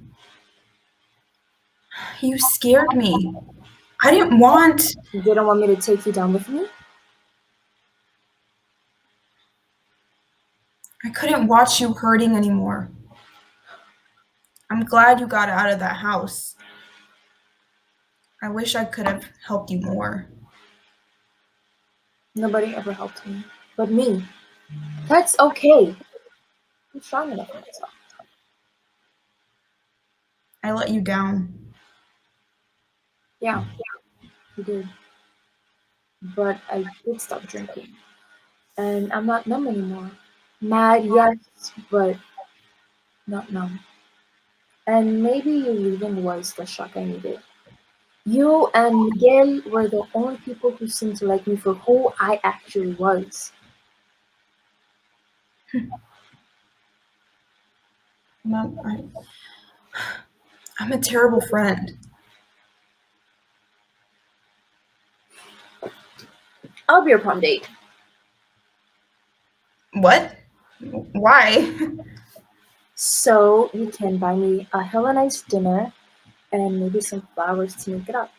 You scared me. I didn't want. You didn't want me to take you down with me? I couldn't watch you hurting anymore. I'm glad you got out of that house. I wish I could have helped you more. Nobody ever helped me. But me. That's okay. I'm strong enough for myself. I let you down. Yeah, you did. But I did stop drinking. And I'm not numb anymore. Mad, yes, but not numb. And maybe you leaving was the shock I needed. You and Miguel were the only people who seemed to like me for who I actually was. Mom, I'm a terrible friend. I'll be your prom date. What? Why? So you can buy me a hella nice dinner and maybe some flowers to make it up.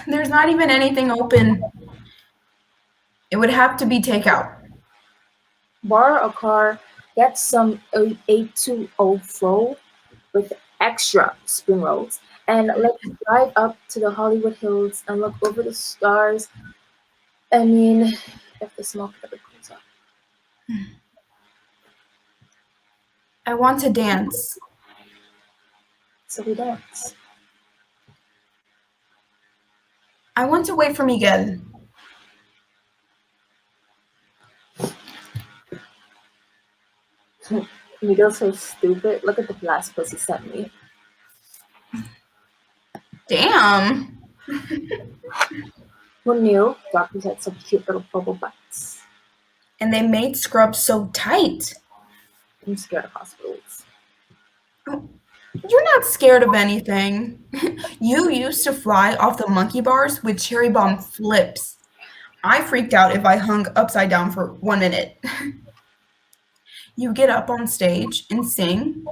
There's not even anything open. It would have to be takeout. Borrow a car, get some 820 flow with extra spring rolls, and let's drive up to the Hollywood Hills and look over the stars. I mean, if the smoke ever clears up. I want to dance. So we dance. I want to wait for Miguel. Miguel's so stupid. Look at the last post he sent me. Damn. Who knew doctors had such cute little bubble butts? And they made scrubs so tight. I'm scared of hospitals. You're not scared of anything. You used to fly off the monkey bars with cherry bomb flips. I freaked out if I hung upside down for 1 minute. You get up on stage and sing,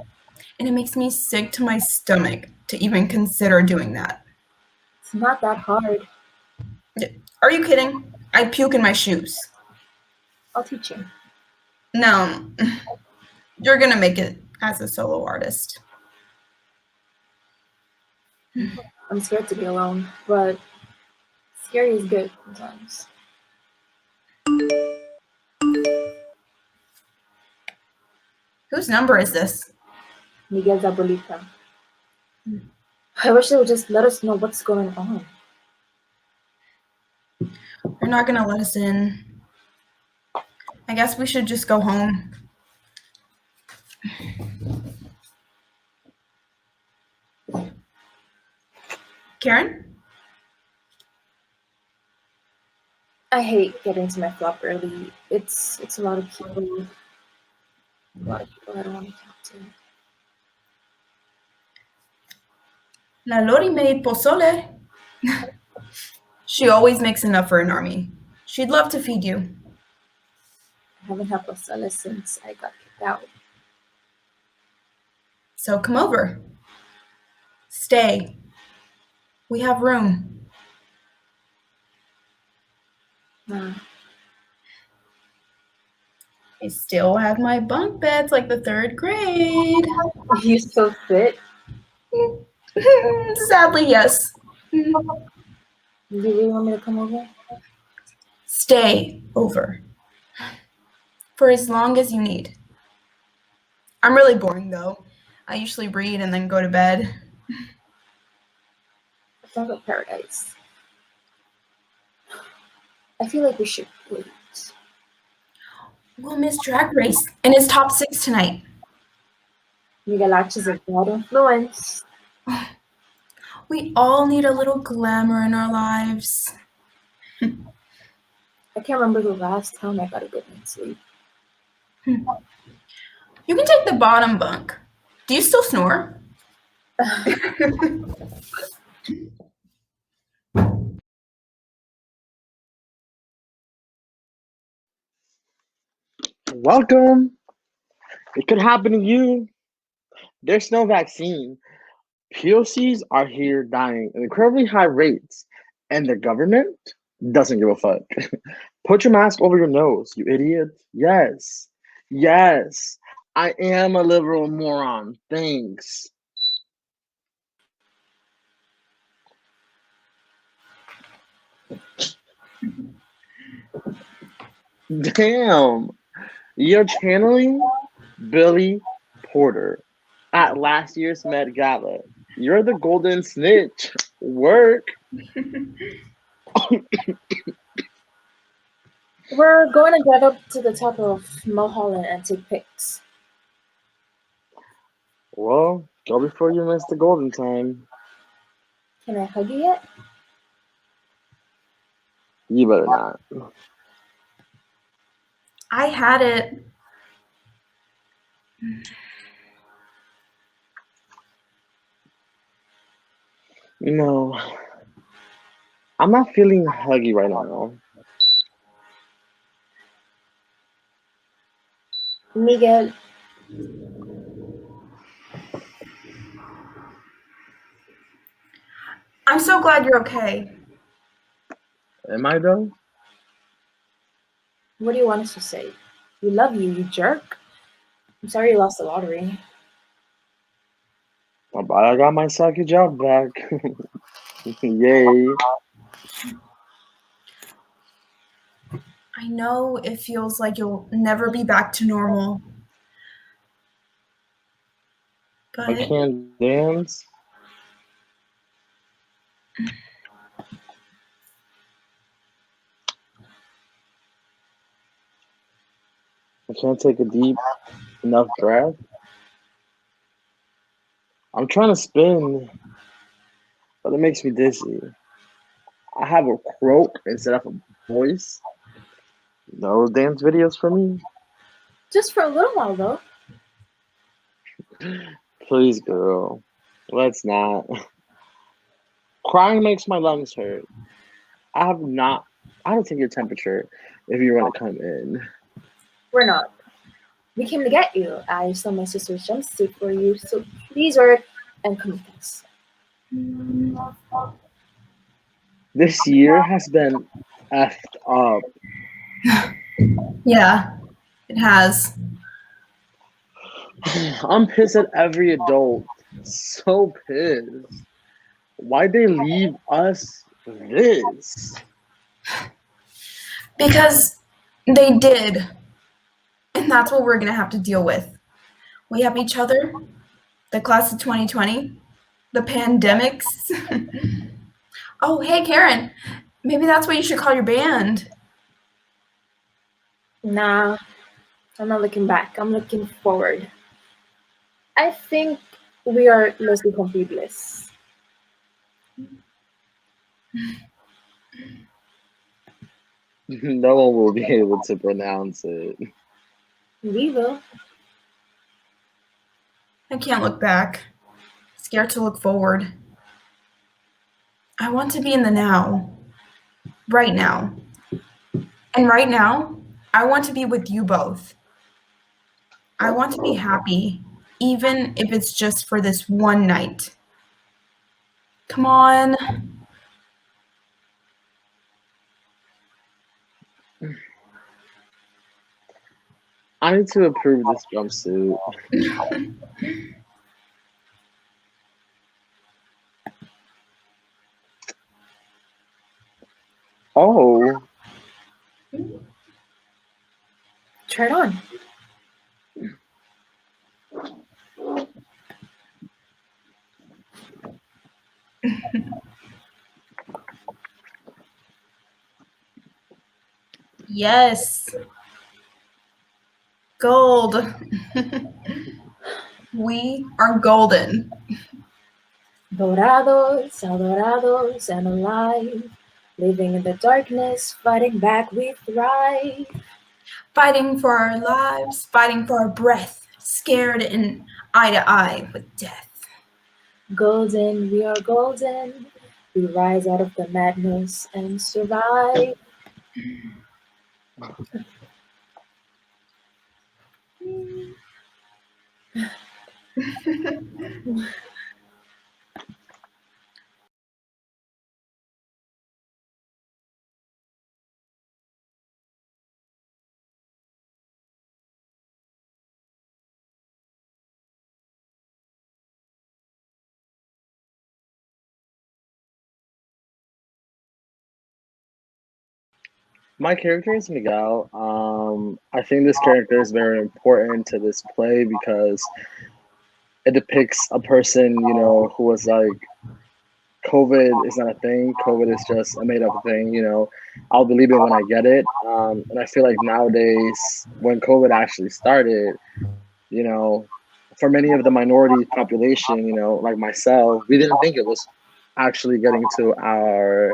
and it makes me sick to my stomach to even consider doing that. It's not that hard. Are you kidding? I puke in my shoes. I'll teach you. No, you're gonna make it as a solo artist. I'm scared to be alone, but scary is good sometimes. Whose number is this? Miguel's abuelita. I wish they would just let us know what's going on. They're not gonna let us in. I guess we should just go home. Karen? I hate getting to my flop early. It's a lot of people. A lot of people I don't want to talk to. La Lori made pozole. She always makes enough for an army. She'd love to feed you. I haven't had pozole since I got kicked out. So come over. Stay. We have room. Nah. I still have my bunk beds like the 3rd grade. You so fit. Sadly, yes. Do you really want me to come over? Stay over. For as long as you need. I'm really boring though. I usually read and then go to bed. Sounds like paradise. I feel like we should wait. We'll miss Drag Race and it's top 6 tonight. Miguel acts a bad influence. We all need a little glamour in our lives. I can't remember the last time I got a good night's sleep. You can take the bottom bunk. Do you still snore? Welcome. It could happen to you. There's no vaccine. POCs are here dying at incredibly high rates, and the government doesn't give a fuck. Put your mask over your nose, you idiot. Yes. Yes. I am a liberal moron. Thanks. Damn. You're channeling Billy Porter at last year's Met Gala. You're the golden snitch. Work. We're going to get up to the top of Mulholland and take pics. Well, go before you miss the golden time. Can I hug you yet? You better not. I had it. No. I'm not feeling huggy right now. Miguel, I'm so glad you're okay. Am I though? what do you want us to say? We love you, you jerk. I'm sorry you lost the lottery. But I got my sucky job back. Yay. I know it feels like you'll never be back to normal. I But can't dance. I can't take a deep enough breath. I'm trying to spin, but it makes me dizzy. I have a croak instead of a voice. No dance videos for me. Just for a little while, though. Please, girl. Let's not. Crying makes my lungs hurt. I don't take your temperature if you want to come in. We're not. We came to get you. I stole my sister's jumpsuit for you, so please work and come with us. This year has been effed up. yeah, it has. I'm pissed at every adult. So pissed. Why'd they leave us this? Because they did. And that's what we're going to have to deal with. We have each other, the class of 2020, the pandemics. Oh, hey, Karen. Maybe that's what you should call your band. Nah, I'm not looking back. I'm looking forward. I think we are Los Inconfibles. No one will be able to pronounce it. We will. I can't look back. Scared to look forward. I want to be in the now. Right now. And right now, I want to be with you both. I want to be happy, even if it's just for this one night. Come on. I need to approve this jumpsuit. Oh, Try it on. Yes. Gold. We are golden, Dorados, adorados, and alive. Living in the darkness, fighting back, we thrive. fighting for our lives, fighting for our breath, scared and eye to eye with death. Golden, we are golden. We rise out of the madness and survive. My character is Miguel. I think this character is very important to this play because it depicts a person, who was like, COVID is not a thing. COVID is just a made up thing. I'll believe it when I get it. And I feel like nowadays, when COVID actually started, you know, for many of the minority population, like myself, we didn't think it was actually getting to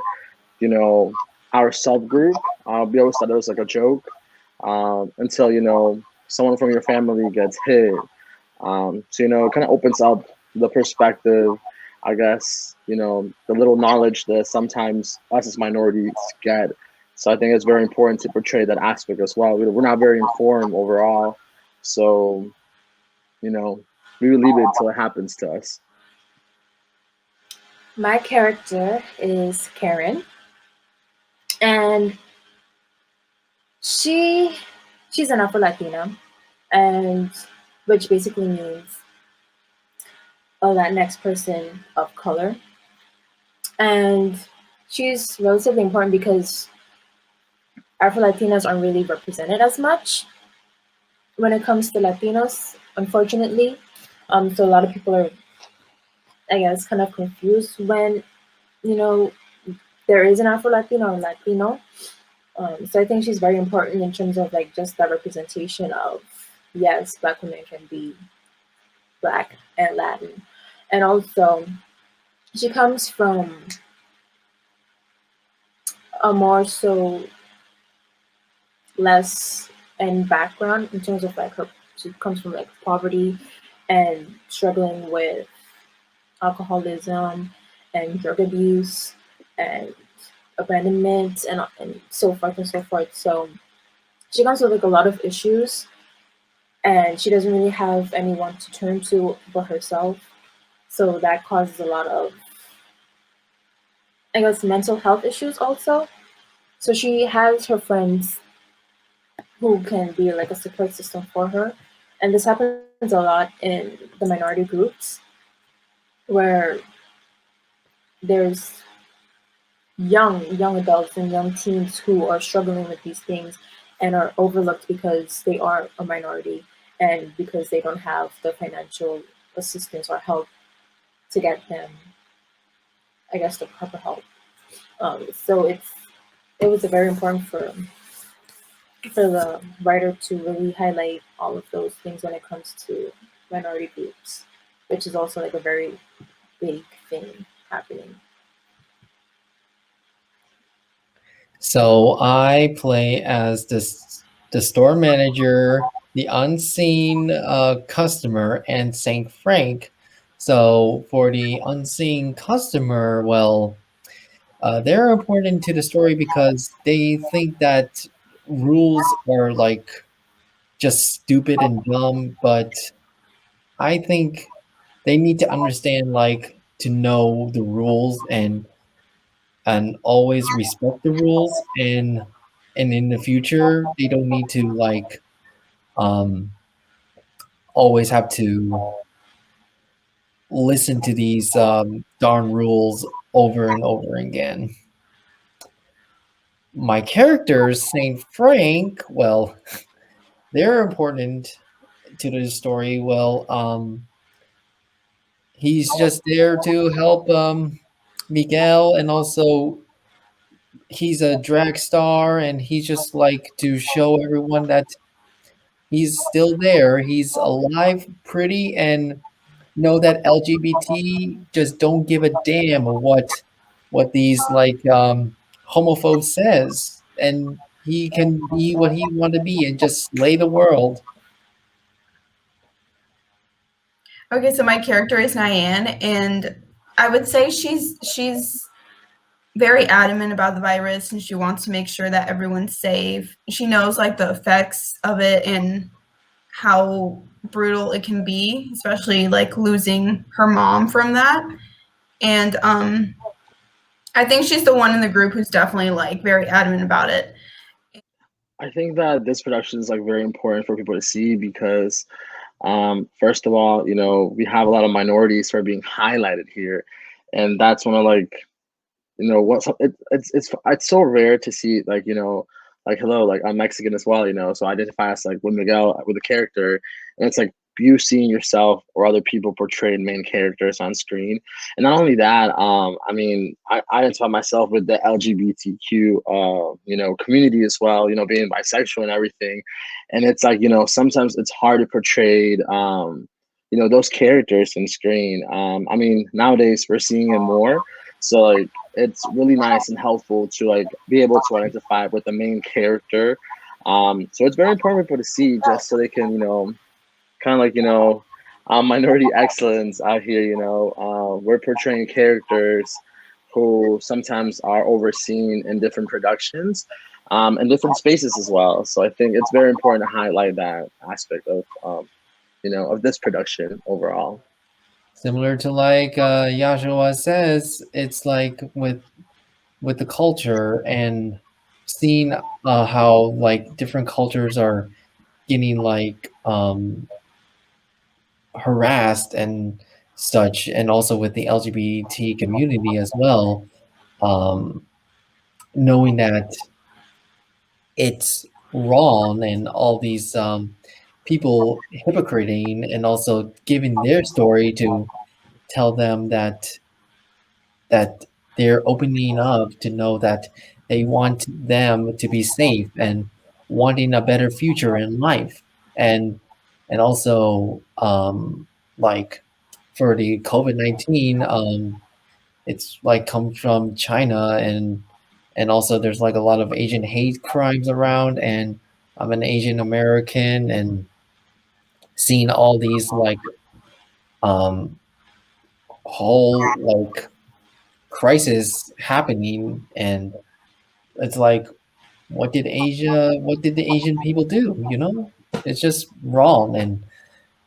you know, our subgroup. We always thought it was like a joke until, someone from your family gets hit. So, it kind of opens up the perspective, I guess, the little knowledge that sometimes us as minorities get. So I think it's very important to portray that aspect as well. We're not very informed overall. So, you know, we will leave it until it happens to us. My character is Karen, and she she's an Afro Latina, and which basically means a Latinx person of color, and she's relatively important because Afro Latinas aren't really represented as much when it comes to Latinos, unfortunately. So a lot of people are, I guess, kind of confused when you know there is an Afro Latino or Latino. So I think she's very important in terms of like just that representation of yes, Black women can be Black and Latin, and also she comes from a more so less and background in terms of like her. She comes from like poverty and struggling with alcoholism and drug abuse and abandonment and so forth and so forth. So she comes with like a lot of issues and she doesn't really have anyone to turn to but herself. So that causes a lot of, I guess, mental health issues also. So she has her friends who can be like a support system for her. And this happens a lot in the minority groups where there's young adults and young teens who are struggling with these things and are overlooked because they are a minority and because they don't have the financial assistance or help to get them, I guess, the proper help. So it was very important for the writer to really highlight all of those things when it comes to minority groups, which is also like a very big thing happening. So I play as the store manager, the unseen customer, and Saint Frank. So for the unseen customer, well, they're important to the story because they think that rules are like just stupid and dumb, but I think they need to understand like to know the rules and always respect the rules and in the future they don't need to like um always have to listen to these darn rules over and over again. My characters, Saint Frank, well, they're important to the story. Well, he's just there to help Miguel, and also he's a drag star, and he's just like to show everyone that He's still there. He's alive, pretty, and know that LGBT just don't give a damn of what these like homophobes says, and he can be what he want to be and just slay the world. Okay, so my character is Nyan, and I would say she's very adamant about the virus, and she wants to make sure that everyone's safe. She knows like the effects of it and how brutal it can be, especially like losing her mom from that. And I think she's the one in the group who's definitely like very adamant about it. I think that this production is like very important for people to see because first of all, you know, we have a lot of minorities who are being highlighted here, and that's one of like, you know, what's it's so rare to see like, you know, like hello, like I'm Mexican as well, you know, so I identify as like with Miguel with a character, and it's like you seeing yourself or other people portraying main characters on screen, and not only that, I mean, I identify myself with the LGBTQ, you know, community as well, you know, being bisexual and everything, and it's like, you know, sometimes it's hard to portray, you know, those characters on screen. I mean, nowadays we're seeing it more, so like it's really nice and helpful to like be able to identify with the main character. So it's very important for people to see just so they can, you know, kind of like, you know, minority excellence out here, you know, we're portraying characters who sometimes are overseen in different productions, and different spaces as well. So I think it's very important to highlight that aspect of, you know, of this production overall. Similar to like Yashua says, it's like with the culture and seeing how like different cultures are getting like harassed and such, and also with the LGBT community as well, um, knowing that it's wrong and all these people hypocriting and also giving their story to tell them that they're opening up to know that they want them to be safe and wanting a better future in life, and also like for the COVID-19, it's like comes from China, and also there's like a lot of Asian hate crimes around, and I'm an Asian American, and seeing all these like um whole like crisis happening, and it's like what did the Asian people do, you know? It's just wrong, and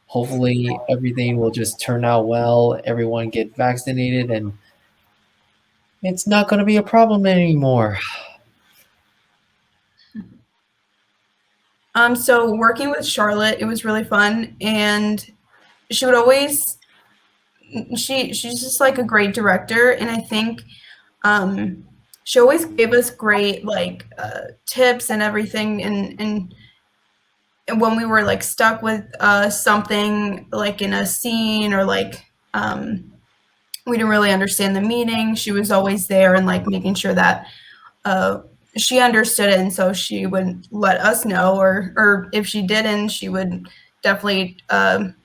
hopefully everything will just turn out well, everyone get vaccinated, and it's not going to be a problem anymore. So working with Charlotte, it was really fun, and she would always she's just like a great director, and I think um, she always gave us great like tips and everything, and when we were like stuck with something like in a scene or like we didn't really understand the meaning, she was always there and like making sure that uh, she understood it, and so she would let us know, or if she didn't, she would definitely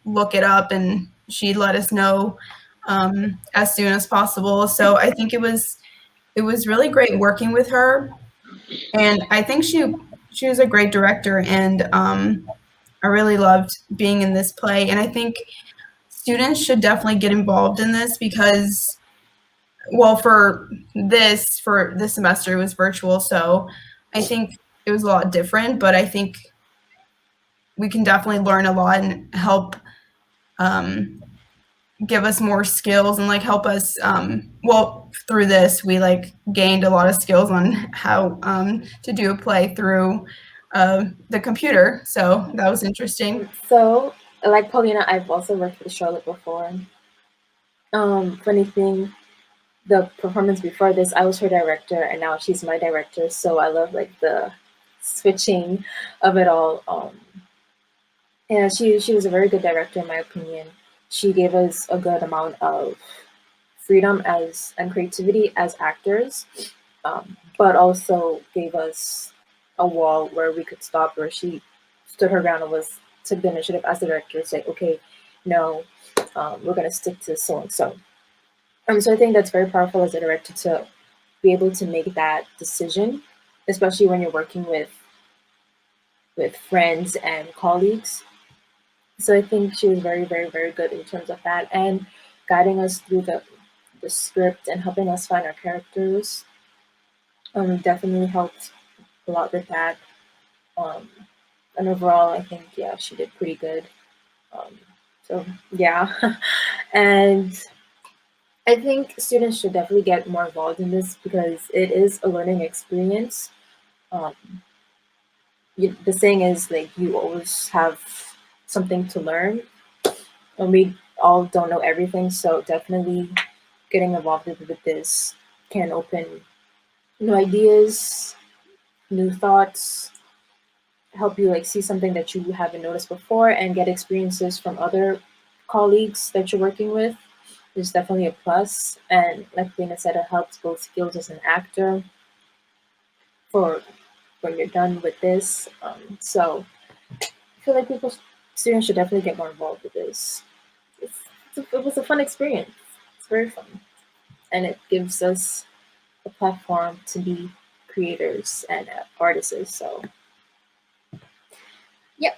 look it up, and she'd let us know as soon as possible. So I think it was really great working with her, and I think she was a great director, and I really loved being in this play, and I think students should definitely get involved in this because, well, for this semester it was virtual, so I think it was a lot different, but I think we can definitely learn a lot and help give us more skills and like help us well, through this we like gained a lot of skills on how to do a play through the computer, so that was interesting. So, like Paulina, I've also worked with Charlotte before. Funny thing, the performance before this, I was her director, and now she's my director. So I love like the switching of it all. And she was a very good director in my opinion. She gave us a good amount of freedom as and creativity as actors, but also gave us a wall where we could stop, where she stood her ground and took the initiative as the director to say, okay, no, we're going to stick to so and so. So I think that's very powerful as a director to be able to make that decision, especially when you're working with friends and colleagues. So I think she was very, very, very good in terms of that, and guiding us through the script and helping us find our characters. Definitely helped a lot with that. And overall, I think, yeah, she did pretty good. So yeah, and I think students should definitely get more involved in this because it is a learning experience. Um, the saying is like you always have something to learn, and we all don't know everything. So definitely getting involved with this can open new ideas, new thoughts, help you like see something that you haven't noticed before, and get experiences from other colleagues that you're working with is definitely a plus. And like Lena said, it helps build skills as an actor for when you're done with this. So I feel like students should definitely get more involved with this. It was a fun experience. It's very fun, and it gives us a platform to be creators and artists. So, yep.